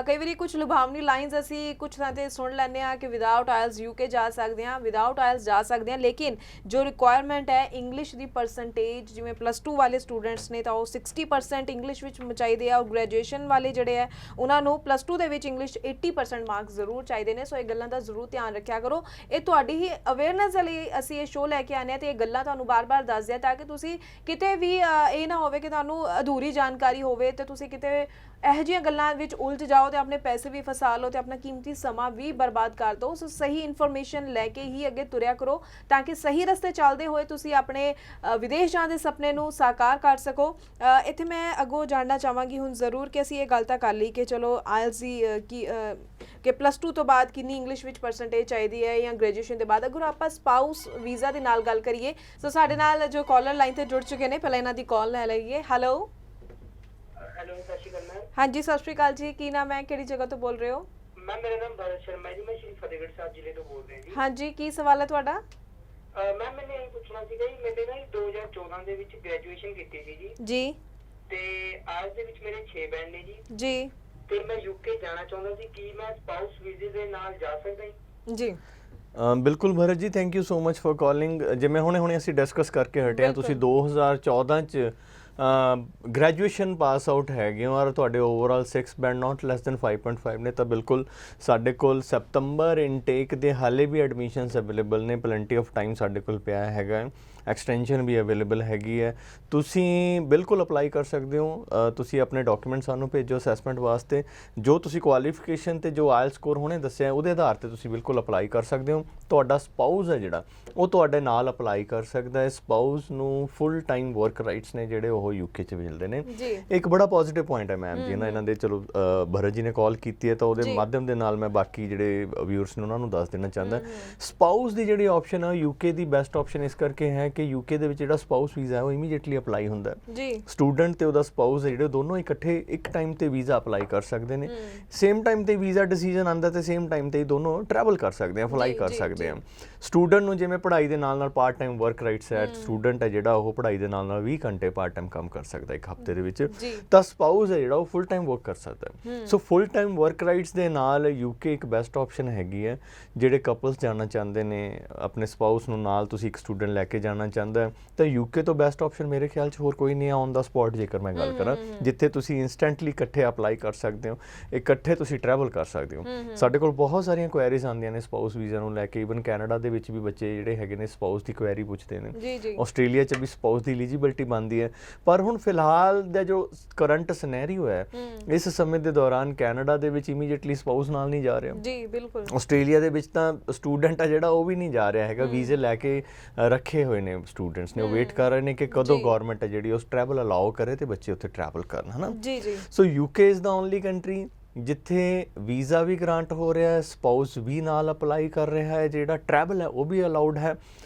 ਕਈ ਵਾਰੀ ਕੁਝ ਲੁਭਾਵਨੀ ਲਾਈਨਸ ਅਸੀਂ ਕੁਝ ਥਾਂ ਤੇ ਸੁਣ ਲੈਂਦੇ ਹਾਂ ਕਿ ਵਿਦਆਊਟ ਆਇਲਸ ਯੂਕੇ ਜਾ ਸਕਦੇ ਹਾਂ, ਵਿਦਆਊਟ ਆਇਲਸ ਜਾ ਸਕਦੇ ਹਾਂ, ਲੇਕਿਨ ਜੋ ਰਿਕੁਆਇਰਮੈਂਟ ਹੈ ਇੰਗਲਿਸ਼ ਦੀ ਪਰਸੈਂਟੇਜ, ਜਿਵੇਂ +2 ਵਾਲੇ ਸਟੂਡੈਂਟਸ ਨੇ ਤਾਂ ਉਹ 60% ਇੰਗਲਿਸ਼ ਵਿੱਚ ਚਾਹੀਦੇ ਆ, ਔਰ ਗ੍ਰੈਜੂਏਸ਼ਨ ਵਾਲੇ ਜਿਹੜੇ ਆ ਉਹਨਾਂ ਨੂੰ +2 ਦੇ ਵਿੱਚ ਇੰਗਲਿਸ਼ 80% ਮਾਰਕਸ ਜ਼ਰੂਰ ਚਾਹੀਦੇ ਨੇ। ਸੋ ਇਹ ਗੱਲਾਂ ਦਾ ਜ਼ਰੂਰ ਧਿਆਨ ਰੱਖਿਆ ਕਰੋ। ਇਹ ਤੁਹਾਡੀ ਹੀ ਅਵੇਅਰਨੈਸ ਲਈ ਅਸੀਂ ਇਹ ਸ਼ੋਅ ਲੈ ਕੇ ਆਨੇ ਆ ਤੇ ਇਹ ਗੱਲਾਂ ਤੁਹਾਨੂੰ ਬਾਰ-ਬਾਰ ਦੱਸਦੇ ਆ ਤਾਂ ਕਿ ਤੁਸੀਂ ਕਿਤੇ ਵੀ ਇਹ ਨਾ ਹੋਵੇ ਕਿ ਤੁਹਾਨੂੰ ਅਧੂਰੀ ਜਾਣਕਾਰੀ ਹੋਵੇ ਤੇ ਤੁਸੀਂ ਕਿਤੇ ਇਹੋ ਜਿਹੀਆਂ ਗੱਲਾਂ ਵਿੱਚ ਉਲਝ ਜਾਓ ਤੇ ਆਪਣੇ ਪੈਸੇ ਵੀ ਫਸਾ ਲਓ ਤੇ ਆਪਣਾ ਕੀਮਤੀ ਸਮਾਂ ਵੀ ਬਰਬਾਦ ਕਰ ਦਿਓ। ਸੋ ਸਹੀ ਇਨਫੋਰਮੇਸ਼ਨ ਲੈ ਕੇ ਹੀ ਅੱਗੇ ਤੁਰਿਆ ਕਰੋ ਤਾਂ ਕਿ ਸਹੀ ਰਸਤੇ ਚੱਲਦੇ ਹੋਏ ਤੁਸੀਂ ਆਪਣੇ ਵਿਦੇਸ਼ ਜਾਣ ਦੇ ਸੁਪਨੇ ਨੂੰ ਸਾਕਾਰ ਕਰ ਸਕੋ। ਇੱਥੇ ਮੈਂ ਅੱਗੋਂ ਜਾਣਨਾ ਚਾਹਾਂਗੀ ਹੁਣ ਜ਼ਰੂਰ ਕਿ ਅਸੀਂ ਇਹ ਗੱਲ ਤਾਂ ਕਰ ਲਈ ਕਿ ਚਲੋ ਆਇਲਸ ਦੀ ਕਿ +2 ਤੋਂ ਬਾਅਦ ਕਿੰਨੀ ਇੰਗਲਿਸ਼ ਵਿੱਚ ਪਰਸੈਂਟੇਜ ਚਾਹੀਦੀ ਹੈ ਜਾਂ ਗ੍ਰੈਜੂਏਸ਼ਨ ਦੇ ਬਾਅਦ। ਅਗਰ ਆਪਾਂ ਸਪਾਊਸ ਵੀਜ਼ਾ ਦੇ ਨਾਲ ਗੱਲ ਕਰੀਏ ਸੋ ਸਾਡੇ ਨਾਲ ਜੋ ਕਾਲਰ ਲਾਈਨ ਤੇ ਜੁੜ ਚੁੱਕੇ ਨੇ, ਪਹਿਲਾਂ ਇਹਨਾਂ ਦੀ ਕਾਲ ਲੈ ਲਈਏ। ਹੈਲੋ ਹੈਲੋ, ਸਤਿ ਸ਼੍ਰੀ ਅਕਾਲ ਮੈਮ। ਹਾਂਜੀ ਸਤਿ ਸ਼੍ਰੀ ਅਕਾਲ ਜੀ, ਕੀ ਨਾਮ ਹੈ, ਕਿਹੜੀ ਜਗ੍ਹਾ ਤੋਂ ਬੋਲ ਰਹੇ ਹੋ? ਮੈਮ ਮੇਰਾ ਨਾਮ ਭਰਤ ਸ਼ਰਮਾ ਹੈ ਜੀ, ਮੈਂ ਸ਼੍ਰੀ ਫਤਿਹਗੜ੍ਹ ਸਾਹਿਬ ਜ਼ਿਲ੍ਹੇ ਤੋਂ ਬੋਲ ਰਿਹਾ ਜੀ। ਹਾਂਜੀ, ਕੀ ਸਵਾਲ ਹੈ ਤੁਹਾਡਾ? ਮੈਮ ਮੈਨੇ ਇਹ ਪੁੱਛਣਾ ਸੀਗਾ ਜੀ, ਮੈਨੇ ਨਾ 2014 ਦੇ ਵਿੱਚ ਗ੍ਰੈਜੂਏਸ਼ਨ ਕੀਤੀ ਸੀ ਜੀ ਤੇ ਆਇਲਸ ਦੇ ਵਿੱਚ ਮੇਰੇ 6 ਬੈਂਡ ਨੇ ਜੀ ਤੇ ਮੈਂ ਯੂਕੇ ਜਾਣਾ ਚਾਹੁੰਦਾ ਸੀ, ਕੀ ਮੈਂ ਸਪਾਊਸ ਵੀਜ਼ੇ ਦੇ ਨਾਲ ਜਾ ਸਕਦਾ ਜੀ? ਬਿਲਕੁਲ ਭਰਤ ਜੀ, thank you so much for calling. ਜਿਵੇਂ ਹੁਣੇ ਅਸੀਂ ਡਿਸਕਸ ਕਰਕੇ ਹਟੇ ਹਾਂ, ਤੁਸੀਂ 2014 ਚ ਗ੍ਰੈਜੂਏਸ਼ਨ ਪਾਸ ਆਊਟ ਹੈਗੇ ਹੋ ਔਰ ਤੁਹਾਡੇ overall 6 band not less than 5.5 ਨੇ, ਤਾਂ ਬਿਲਕੁਲ ਸਾਡੇ ਕੋਲ ਸੈਪਟੰਬਰ ਇਨਟੇਕ ਦੇ ਹਾਲੇ ਵੀ ਐਡਮਿਸ਼ਨਸ ਅਵੇਲੇਬਲ ਨੇ, ਪਲੈਂਟੀ ਆਫ ਟਾਈਮ ਸਾਡੇ ਕੋਲ ਪਿਆ ਹੈਗਾ, ਐਕਸਟੈਂਸ਼ਨ ਵੀ ਅਵੇਲੇਬਲ ਹੈਗੀ ਹੈ, ਤੁਸੀਂ ਬਿਲਕੁਲ ਅਪਲਾਈ ਕਰ ਸਕਦੇ ਹੋ। ਤੁਸੀਂ ਆਪਣੇ ਡਾਕੂਮੈਂਟ ਸਾਨੂੰ ਭੇਜੋ ਅਸੈਸਮੈਂਟ ਵਾਸਤੇ, ਜੋ ਤੁਸੀਂ ਕੁਆਲੀਫਿਕੇਸ਼ਨ ਤੇ ਜੋ ਆਇਲ ਸਕੋਰ ਹੁਣੇ ਦੱਸਿਆ ਉਹਦੇ ਆਧਾਰ ਤੇ ਤੁਸੀਂ ਬਿਲਕੁਲ ਅਪਲਾਈ ਕਰ ਸਕਦੇ ਹੋ। ਤੁਹਾਡਾ ਸਪਾਊਸ ਹੈ ਜਿਹੜਾ ਉਹ ਤੁਹਾਡੇ ਨਾਲ ਅਪਲਾਈ ਕਰ ਸਕਦਾ ਹੈ। ਸਪਾਊਸ ਨੂੰ ਫੁੱਲ ਟਾਈਮ ਵਰਕ ਰਾਈਟਸ ਨੇ ਜਿਹੜੇ ਉਹ ਯੂਕੇ 'ਚ ਮਿਲਦੇ ਨੇ। ਇੱਕ ਬੜਾ ਪੋਜ਼ਿਟਿਵ ਪੁਆਇੰਟ ਹੈ ਮੈਮ ਜੀ ਇਹਨਾਂ ਦੇ। ਚਲੋ ਭਰਤ ਜੀ ਨੇ ਕਾਲ ਕੀਤੀ ਹੈ ਤਾਂ ਉਹਦੇ ਮਾਧਿਅਮ ਦੇ ਨਾਲ ਮੈਂ ਬਾਕੀ ਜਿਹੜੇ ਵਿਊਅਰਸ ਨੇ ਉਹਨਾਂ ਨੂੰ ਦੱਸ ਦੇਣਾ ਚਾਹੁੰਦਾ, ਸਪਾਊਸ ਦੀ ਜਿਹੜੀ ਆਪਸ਼ਨ ਹੈ ਯੂਕੇ ਦੀ ਬੈਸਟ ਆਪਸ਼ਨ ਇਸ ਕਰਕੇ ਹੈ ਕਿ ਯੂਕੇ ਦੇ ਵਿੱਚ ਜਿਹੜਾ ਸਪਾਊਸ ਵੀਜ਼ਾ ਹੈ ਉਹ ਇਮੀਡੀਏਟਲੀ ਅਪਲਾਈ ਹੁੰਦਾ ਜੀ। ਸਟੂਡੈਂਟ ਤੇ ਉਹਦਾ ਸਪਾਊਸ ਜਿਹੜੇ ਦੋਨੋਂ ਇਕੱਠੇ ਇੱਕ ਟਾਈਮ ਤੇ ਵੀਜ਼ਾ ਅਪਲਾਈ ਕਰ ਸਕਦੇ ਨੇ। ਸੇਮ ਟਾਈਮ ਤੇ ਵੀਜ਼ਾ ਡਿਸੀਜਨ ਆਉਂਦਾ ਤੇ ਸੇਮ ਟਾਈਮ ਤੇ ਦੋਨੋਂ ਟਰੈਵਲ ਕਰ ਸਕਦੇ ਆ, ਅਪਲਾਈ ਕਰ ਸਕਦੇ ਆ। ਸਟੂਡੈਂਟ ਨੂੰ ਜਿਵੇਂ ਪੜ੍ਹਾਈ ਦੇ ਨਾਲ ਨਾਲ ਪਾਰਟ ਟਾਈਮ ਵਰਕ ਰਾਈਟਸ ਹੈ, ਸਟੂਡੈਂਟ ਹੈ ਜਿਹੜਾ ਉਹ ਪੜ੍ਹਾਈ ਦੇ ਨਾਲ ਨਾਲ 20 ਘੰਟੇ ਪਾਰਟ ਟਾਈਮ ਕੰਮ ਕਰ ਸਕਦਾ ਇੱਕ ਹਫ਼ਤੇ ਦੇ ਵਿੱਚ, ਤਾਂ ਸਪਾਊਸ ਹੈ ਜਿਹੜਾ ਉਹ ਫੁੱਲ ਟਾਈਮ ਵਰਕ ਕਰ ਸਕਦਾ ਹੈ। ਸੋ ਫੁੱਲ ਟਾਈਮ ਵਰਕ ਰਾਈਟਸ ਦੇ ਨਾਲ ਯੂਕੇ ਇੱਕ ਬੈਸਟ ਆਪਸ਼ਨ ਹੈਗੀ ਹੈ। ਜਿਹੜੇ ਕਪਲਸ ਜਾਣਾ ਚਾਹੁੰਦੇ ਨੇ ਆਪਣੇ ਸਪਾਊਸ ਨੂੰ ਨਾਲ, ਤੁਸੀਂ ਇੱਕ ਸਟੂਡੈਂਟ ਲੈ ਕੇ ਜਾਣਾ ਚਾਹੁੰਦਾ ਤਾਂ ਯੂਕੇ ਤੋਂ ਬੈਸਟ ਆਪਸ਼ਨ ਮੇਰੇ ਖਿਆਲ 'ਚ ਹੋਰ ਕੋਈ ਨਹੀਂ ਹੈ ਔਨ ਦਾ ਸਪੌਟ, ਜੇਕਰ ਮੈਂ ਗੱਲ ਕਰਾਂ, ਜਿੱਥੇ ਤੁਸੀਂ ਇੰਸਟੈਂਟਲੀ ਇਕੱਠੇ ਅਪਲਾਈ ਕਰ ਸਕਦੇ ਹੋ, ਇਕੱਠੇ ਤੁਸੀਂ ਟਰੈਵਲ ਕਰ ਸਕਦੇ ਹੋ। ਸਾਡੇ ਕੋਲ ਬਹੁਤ ਸਾਰੀਆਂ ਕੁਐਰੀਜ਼ ਆਉਂਦੀਆਂ ਨੇ ਸਪਾਊਸ ਵੀਜ਼ਾ ਨੂੰ ਲੈ ਕੇ, ਈਵਨ ਕੈਨੇਡਾ ਦੇ ਵਿੱਚ ਵੀ ਬੱਚੇ ਜਿਹੜੇ ਹੈਗੇ ਨੇ ਸਪਾਊਸ ਦੀ ਕੁਐਰੀ ਪੁੱਛਦੇ ਨੇ, ਆਸਟ੍ਰੇਲੀਆ 'ਚ ਵੀ ਸਪਾਊਸ ਦੀ ਐਲੀਜੀਬਿਲਟੀ ਬਣਦੀ ਹੈ। ਪਰ ਹੁਣ ਫਿਲਹਾਲ ਦਾ ਜੋ ਕਰੰਟ ਸਿਨੈਰੀਓ ਹੈ, ਇਸ ਸਮੇਂ ਦੇ ਦੌਰਾਨ ਕੈਨੇਡਾ ਦੇ ਵਿੱਚ ਇਮੀਡੀਏਟਲੀ ਸਪਾਊਸ ਨਾਲ ਨਹੀਂ ਜਾ ਰਿਹਾ ਜੀ, ਬਿਲਕੁਲ। ਆਸਟ੍ਰੇਲੀਆ ਦੇ ਵਿੱਚ ਤਾਂ ਸਟੂਡੈਂਟ ਆ ਜਿਹੜਾ ਉਹ ਵੀ ਨਹੀਂ ਜਾ ਰਿਹਾ ਹੈਗਾ, ਵੀਜ਼ੇ ਲੈ ਕੇ ਰੱਖੇ ਹੋਏ ਨੇ ਸਟੂਡੈਂਟਸ ਨੇ, ਉਹ ਵੇਟ ਕਰ ਰਹੇ ਨੇ ਕਿ ਕਦੋਂ ਗਵਰਨਮੈਂਟ ਹੈ ਜਿਹੜੀ ਉਸ ਟਰੈਵਲ ਅਲਾਓ ਕਰੇ ਤੇ ਬੱਚੇ ਉੱਥੇ ਟਰੈਵਲ ਕਰਨ, ਹੈ ਨਾ ਜੀ। ਸੋ UK is the only country ਜਿੱਥੇ ਵੀਜ਼ਾ ਵੀ ਗ੍ਰਾਂਟ ਹੋ ਰਿਹਾ ਹੈ, ਸਪਾਊਸ ਵੀ ਨਾਲ ਅਪਲਾਈ ਕਰ ਰਿਹਾ ਹੈ, ਜਿਹੜਾ ਟਰੈਵਲ ਹੈ ਉਹ ਵੀ ਅਲਾਉਡ ਹੈ।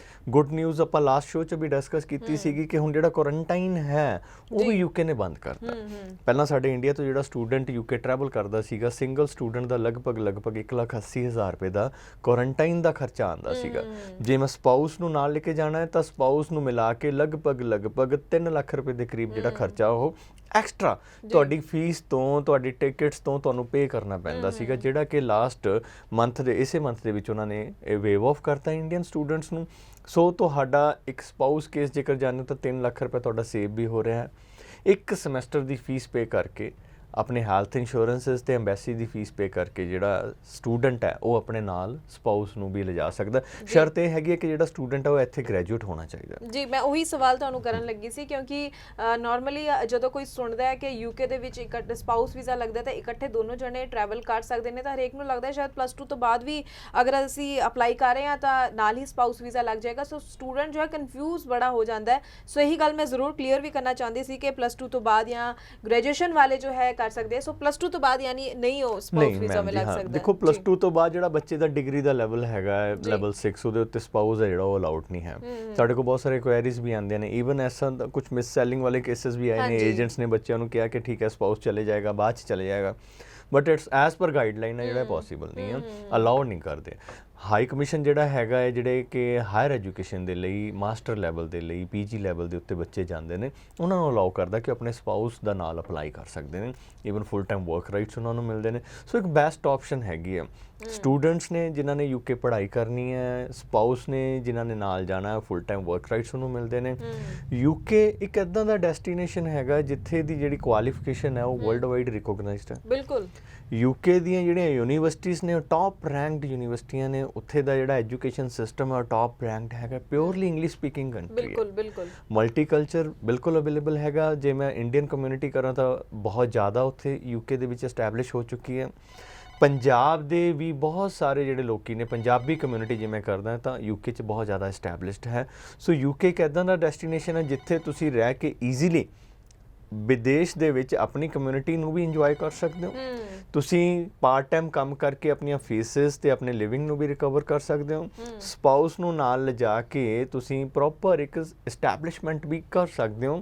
ਗੁੱਡ ਨਿਊਜ਼ ਆਪਾਂ ਲਾਸਟ ਸ਼ੋਅ 'ਚ ਵੀ ਡਿਸਕਸ ਕੀਤੀ ਸੀਗੀ ਕਿ ਹੁਣ ਜਿਹੜਾ ਕੁਆਰੰਟਾਈਨ ਹੈ ਉਹ ਵੀ ਯੂਕੇ ਨੇ ਬੰਦ ਕਰਤਾ। ਪਹਿਲਾਂ ਸਾਡੇ ਇੰਡੀਆ ਤੋਂ ਜਿਹੜਾ ਸਟੂਡੈਂਟ ਯੂਕੇ ਟਰੈਵਲ ਕਰਦਾ ਸੀਗਾ, ਸਿੰਗਲ ਸਟੂਡੈਂਟ ਦਾ ਲਗਭਗ 1,80,000 ਰੁਪਏ ਦਾ ਕੁਆਰੰਟਾਈਨ ਦਾ ਖਰਚਾ ਆਉਂਦਾ ਸੀਗਾ। ਜੇ ਮੈਂ ਸਪਾਊਸ ਨੂੰ ਨਾਲ ਲੈ ਕੇ ਜਾਣਾ ਹੈ ਤਾਂ ਸਪਾਊਸ ਨੂੰ ਮਿਲਾ ਕੇ ਲਗਭਗ 3 ਲੱਖ ਰੁਪਏ ਦੇ ਕਰੀਬ ਜਿਹੜਾ ਖਰਚਾ ਉਹ ਐਕਸਟਰਾ ਤੁਹਾਡੀ ਫੀਸ ਤੋਂ, ਤੁਹਾਡੀ ਟਿਕਟਸ ਤੋਂ ਤੁਹਾਨੂੰ ਪੇ ਕਰਨਾ ਪੈਂਦਾ ਸੀਗਾ, ਜਿਹੜਾ ਕਿ ਲਾਸਟ ਮੰਥ ਦੇ ਇਸੇ ਮੰਥ ਦੇ ਵਿੱਚ ਉਹਨਾਂ ਨੇ ਇਹ ਵੇਵ ਆਫ ਕਰਤਾ ਇੰਡੀਅਨ ਸਟੂਡੈਂਟਸ ਨੂੰ। ਸੋ ਤੁਹਾਡਾ ਇੱਕ ਸਪਾਊਸ ਕੇਸ ਜੇਕਰ ਜਾਣੇ ਤਾਂ 3 ਲੱਖ ਰੁਪਏ ਤੁਹਾਡਾ ਸੇਵ ਵੀ ਹੋ ਰਿਹਾ ਹੈ। ਇੱਕ ਸਮੈਸਟਰ ਦੀ ਫੀਸ ਪੇ ਕਰਕੇ, ਆਪਣੇ ਹੈਲਥ ਇੰਸ਼ੋਰੈਂਸਿਸ ਤੇ ਐਮਬੈਸੀ ਦੀ ਫੀਸ ਪੇ ਕਰਕੇ ਜਿਹੜਾ ਸਟੂਡੈਂਟ ਹੈ ਉਹ ਆਪਣੇ ਨਾਲ ਸਪਾਊਸ ਨੂੰ ਵੀ ਲਿਜਾ ਸਕਦਾ। ਸ਼ਰਤ ਇਹ ਹੈਗੀ ਹੈ ਕਿ ਜਿਹੜਾ ਸਟੂਡੈਂਟ ਹੈ ਉਹ ਇੱਥੇ ਗ੍ਰੈਜੂਏਟ ਹੋਣਾ ਚਾਹੀਦਾ ਜੀ। ਮੈਂ ਉਹੀ ਸਵਾਲ ਤੁਹਾਨੂੰ ਕਰਨ ਲੱਗੀ ਸੀ, ਕਿਉਂਕਿ ਨਾਰਮਲੀ ਜਦੋਂ ਕੋਈ ਸੁਣਦਾ ਹੈ ਕਿ ਯੂਕੇ ਦੇ ਵਿੱਚ ਇਕੱਠੇ ਸਪਾਊਸ ਵੀਜ਼ਾ ਲੱਗਦਾ ਤਾਂ ਇਕੱਠੇ ਦੋਨੋਂ ਜਣੇ ਟਰੈਵਲ ਕਰ ਸਕਦੇ ਨੇ, ਤਾਂ ਹਰੇਕ ਨੂੰ ਲੱਗਦਾ ਸ਼ਾਇਦ +2 ਤੋਂ ਬਾਅਦ ਵੀ ਅਗਰ ਅਸੀਂ ਅਪਲਾਈ ਕਰ ਰਹੇ ਹਾਂ ਤਾਂ ਨਾਲ ਹੀ ਸਪਾਊਸ ਵੀਜ਼ਾ ਲੱਗ ਜਾਏਗਾ। ਸੋ ਸਟੂਡੈਂਟ ਜੋ ਹੈ ਕਨਫਿਊਜ਼ ਬੜਾ ਹੋ ਜਾਂਦਾ ਹੈ। ਸੋ ਇਹੀ ਗੱਲ ਮੈਂ ਜ਼ਰੂਰ ਕਲੀਅਰ ਵੀ ਕਰਨਾ ਚਾਹੁੰਦੀ ਸੀ ਕਿ +2 ਤੋਂ ਬਾਅਦ ਜਾਂ ਗ੍ਰੈਜੂਏਸ਼ਨ ਵਾਲੇ ਜੋ ਹੈ ਕਰ ਸਕਦੇ। ਸੋ +2 ਤੋਂ ਬਾਅਦ ਯਾਨੀ ਨਹੀਂ ਉਹ ਸਪਾਊਸ ਵੀਜ਼ਾ ਮਿਲ ਸਕਦਾ। ਦੇਖੋ +2 ਤੋਂ ਬਾਅਦ ਜਿਹੜਾ ਬੱਚੇ ਦਾ ਡਿਗਰੀ ਦਾ ਲੈਵਲ ਹੈਗਾ, ਲੈਵਲ 6, ਉਹਦੇ ਉੱਤੇ ਸਪਾਊਸ ਹੈ ਜਿਹੜਾ ਉਹ ਅਲਾਉਡ ਨਹੀਂ ਹੈ। ਸਾਡੇ ਕੋਲ ਬਹੁਤ ਸਾਰੇ ਕੁਐਰੀਜ਼ ਵੀ ਆਉਂਦੀਆਂ ਨੇ, ਈਵਨ ਐਸਾ ਕੁਝ ਮਿਸ ਸੈਲਿੰਗ ਵਾਲੇ ਕੇਸਿਸ ਵੀ ਆਏ ਨੇ, ਏਜੰਟਸ ਨੇ ਬੱਚਿਆਂ ਨੂੰ ਕਿਹਾ ਕਿ ਠੀਕ ਹੈ ਸਪਾਊਸ ਚਲੇ ਜਾਏਗਾ, ਬਾਅਦ 'ਚ ਚਲੇ ਜਾਏਗਾ, but it's as per guideline ਹੈ ਜਿਹੜਾ ਪੋਸੀਬਲ ਨਹੀਂ ਹੈ, ਅਲਾਉ ਨਹੀਂ ਕਰਦੇ। ਹਾਈ ਕਮਿਸ਼ਨ ਜਿਹੜਾ ਹੈਗਾ ਹੈ, ਜਿਹੜੇ ਕਿ ਹਾਇਰ ਐਜੂਕੇਸ਼ਨ ਦੇ ਲਈ, ਮਾਸਟਰ ਲੈਵਲ ਦੇ ਲਈ, ਪੀਜੀ ਲੈਵਲ ਦੇ ਉੱਤੇ ਬੱਚੇ ਜਾਂਦੇ ਨੇ, ਉਹਨਾਂ ਨੂੰ ਅਲਾਉ ਕਰਦਾ ਕਿ ਆਪਣੇ ਸਪਾਊਸ ਦਾ ਨਾਲ ਅਪਲਾਈ ਕਰ ਸਕਦੇ ਨੇ, even full time work rights ਉਹਨਾਂ ਨੂੰ ਮਿਲਦੇ ਨੇ। ਸੋ ਇੱਕ ਬੈਸਟ ਆਪਸ਼ਨ ਹੈਗੀ ਹੈ। ਸਟੂਡੈਂਟਸ ਨੇ ਜਿਨ੍ਹਾਂ ਨੇ ਯੂਕੇ ਪੜ੍ਹਾਈ ਕਰਨੀ ਹੈ, ਸਪਾਊਸ ਨੇ ਜਿਨ੍ਹਾਂ ਨੇ ਨਾਲ ਜਾਣਾ ਹੈ, ਫੁੱਲ ਟਾਈਮ ਵਰਕ ਰਾਈਟਸ ਉਹਨੂੰ ਮਿਲਦੇ ਨੇ। ਯੂਕੇ ਇੱਕ ਇੱਦਾਂ ਦਾ ਡੈਸਟੀਨੇਸ਼ਨ ਹੈਗਾ ਜਿੱਥੇ ਦੀ ਜਿਹੜੀ ਕੁਆਲੀਫਿਕੇਸ਼ਨ ਹੈ ਉਹ ਵਰਲਡ ਵਾਈਡ ਰਿਕੋਗਨਾਈਜ਼ਡ ਹੈ। ਬਿਲਕੁਲ। ਯੂਕੇ ਦੀਆਂ ਜਿਹੜੀਆਂ ਯੂਨੀਵਰਸਿਟੀਜ਼ ਨੇ ਉਹ ਟੌਪ ਰੈਂਕਡ ਯੂਨੀਵਰਸਿਟੀਆਂ ਨੇ, ਉੱਥੇ ਦਾ ਜਿਹੜਾ ਐਜੂਕੇਸ਼ਨ ਸਿਸਟਮ ਹੈ ਉਹ ਟੌਪ ਰੈਂਕਡ ਹੈਗਾ, ਪਿਓਰਲੀ ਇੰਗਲਿਸ਼ ਸਪੀਕਿੰਗ ਕੰਟਰੀ ਹੈ। ਬਿਲਕੁਲ। ਮਲਟੀਕਲਚਰ ਬਿਲਕੁਲ ਅਵੇਲੇਬਲ ਹੈਗਾ। ਜੇ ਮੈਂ ਇੰਡੀਅਨ ਕਮਿਊਨਿਟੀ ਕਰਾਂ ਤਾਂ ਬਹੁਤ ਜ਼ਿਆਦਾ ਉੱਥੇ ਯੂਕੇ ਦੇ ਵਿੱਚ ਐਸਟੈਬਲਿਸ਼ ਹੋ ਚੁੱਕੀ ਹੈ। ਪੰਜਾਬ ਦੇ ਵੀ ਬਹੁਤ ਸਾਰੇ ਜਿਹੜੇ ਲੋਕੀ ਨੇ, ਪੰਜਾਬੀ ਕਮਿਊਨਿਟੀ ਜੇ ਮੈਂ ਕਰਦਾ ਤਾਂ ਯੂਕੇ 'ਚ ਬਹੁਤ ਜ਼ਿਆਦਾ ਐਸਟੈਬਲਿਸ਼ਡ ਹੈ। ਸੋ ਯੂਕੇ ਇੱਕ ਇੱਦਾਂ ਦਾ ਡੈਸਟੀਨੇਸ਼ਨ ਹੈ ਜਿੱਥੇ ਤੁਸੀਂ ਰਹਿ ਕੇ ਈਜ਼ੀਲੀ ਵਿਦੇਸ਼ ਦੇ ਵਿੱਚ ਆਪਣੀ ਕਮਿਊਨਿਟੀ ਨੂੰ ਵੀ ਇੰਜੋਏ ਕਰ ਸਕਦੇ ਹੋ। ਤੁਸੀਂ ਪਾਰਟ ਟਾਈਮ ਕੰਮ ਕਰਕੇ ਆਪਣੀਆਂ ਫੀਸਿਸ ਤੇ ਆਪਣੇ ਲਿਵਿੰਗ ਨੂੰ ਵੀ ਰਿਕਵਰ ਕਰ ਸਕਦੇ ਹੋ। ਸਪਾਊਸ ਨੂੰ ਨਾਲ ਲਿਜਾ ਕੇ ਤੁਸੀਂ ਪ੍ਰੋਪਰ ਇੱਕ ਐਸਟੈਬਲਿਸ਼ਮੈਂਟ ਵੀ ਕਰ ਸਕਦੇ ਹੋ।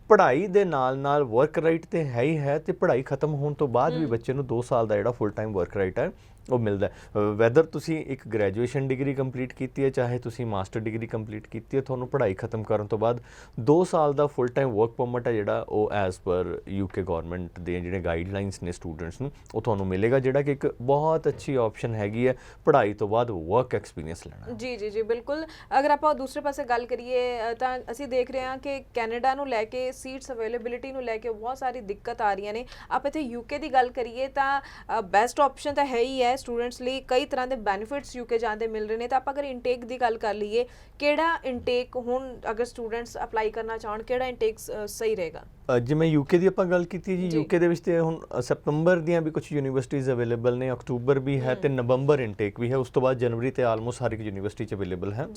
ਪੜ੍ਹਾਈ ਦੇ ਨਾਲ ਨਾਲ ਵਰਕ ਰਾਈਟ ਤੇ ਹੈ ਹੀ ਹੈ, ਤੇ ਪੜ੍ਹਾਈ ਖਤਮ ਹੋਣ ਤੋਂ ਬਾਅਦ ਵੀ ਬੱਚੇ ਨੂੰ 2 ਸਾਲ ਦਾ ਜਿਹੜਾ ਫੁੱਲ ਟਾਈਮ ਵਰਕ ਰਾਈਟ ਹੈ ਉਹ ਮਿਲਦਾ ਹੈ। ਵੈਦਰ ਤੁਸੀਂ ਇੱਕ ਗ੍ਰੈਜੂਏਸ਼ਨ ਡਿਗਰੀ ਕੰਪਲੀਟ ਕੀਤੀ ਹੈ, ਚਾਹੇ ਤੁਸੀਂ ਮਾਸਟਰ ਡਿਗਰੀ ਕੰਪਲੀਟ ਕੀਤੀ ਹੈ, ਤੁਹਾਨੂੰ ਪੜ੍ਹਾਈ ਖਤਮ ਕਰਨ ਤੋਂ ਬਾਅਦ 2 ਸਾਲ ਦਾ ਫੁੱਲ ਟਾਈਮ ਵਰਕ ਪਰਮਿਟ ਹੈ ਜਿਹੜਾ ਉਹ ਐਜ਼ ਪਰ ਯੂਕੇ ਗਵਰਨਮੈਂਟ ਦੇ ਜਿਹੜੇ ਗਾਈਡਲਾਈਨਸ ਨੇ ਸਟੂਡੈਂਟਸ ਨੂੰ, ਉਹ ਤੁਹਾਨੂੰ ਮਿਲੇਗਾ, ਜਿਹੜਾ ਕਿ ਇੱਕ ਬਹੁਤ ਅੱਛੀ ਆਪਸ਼ਨ ਹੈਗੀ ਹੈ ਪੜ੍ਹਾਈ ਤੋਂ ਬਾਅਦ ਵਰਕ ਐਕਸਪੀਰੀਅੰਸ ਲੈਣਾ। ਜੀ ਬਿਲਕੁਲ। ਅਗਰ ਆਪਾਂ ਦੂਸਰੇ ਪਾਸੇ ਗੱਲ ਕਰੀਏ ਤਾਂ ਅਸੀਂ ਦੇਖ ਰਹੇ ਹਾਂ ਕਿ ਕੈਨੇਡਾ ਨੂੰ ਲੈ ਕੇ ਸੀਟਸ ਅਵੇਲੇਬਿਲਿਟੀ ਨੂੰ ਲੈ ਕੇ ਬਹੁਤ ਸਾਰੀ ਦਿੱਕਤ ਆ ਰਹੀਆਂ ਨੇ। ਆਪਾਂ ਇੱਥੇ ਯੂਕੇ ਦੀ ਗੱਲ ਕਰੀਏ ਤਾਂ ਬੈਸਟ ਆਪਸ਼ਨ ਤਾਂ ਹੈ ਹੀ ਹੈ ਸਟੂਡੈਂਟਸ ਲਈ, ਕਈ ਤਰ੍ਹਾਂ ਦੇ ਬੈਨੀਫਿਟਸ ਯੂਕੇ ਜਾਂਦੇ ਮਿਲ ਰਹੇ ਨੇ। ਤਾਂ ਆਪਾਂ ਅਗਰ ਇਨਟੇਕ ਦੀ ਗੱਲ ਕਰ ਲਈਏ, ਕਿਹੜਾ ਇਨਟੇਕ ਹੁਣ ਅਗਰ ਸਟੂਡੈਂਟਸ ਅਪਲਾਈ ਕਰਨਾ ਚਾਹਣ, ਕਿਹੜਾ ਇਨਟੇਕ ਸਹੀ ਰਹੇਗਾ? ਜਿਵੇਂ ਯੂਕੇ ਦੀ ਆਪਾਂ ਗੱਲ ਕੀਤੀ ਜੀ, ਯੂਕੇ ਦੇ ਵਿੱਚ ਤੇ ਹੁਣ ਸਤੰਬਰ ਦੀਆਂ ਵੀ ਕੁਝ ਯੂਨੀਵਰਸਿਟੀਜ਼ ਅਵੇਲੇਬਲ ਨੇ, ਅਕਤੂਬਰ ਵੀ ਹੈ ਤੇ ਨਵੰਬਰ ਇਨਟੇਕ ਵੀ ਹੈ, ਉਸ ਤੋਂ ਬਾਅਦ ਜਨਵਰੀ ਤੇ ਆਲਮੋਸਟ ਹਰ ਇੱਕ ਯੂਨੀਵਰਸਿਟੀ 'ਚ ਅਵੇਲੇਬਲ ਹੈ।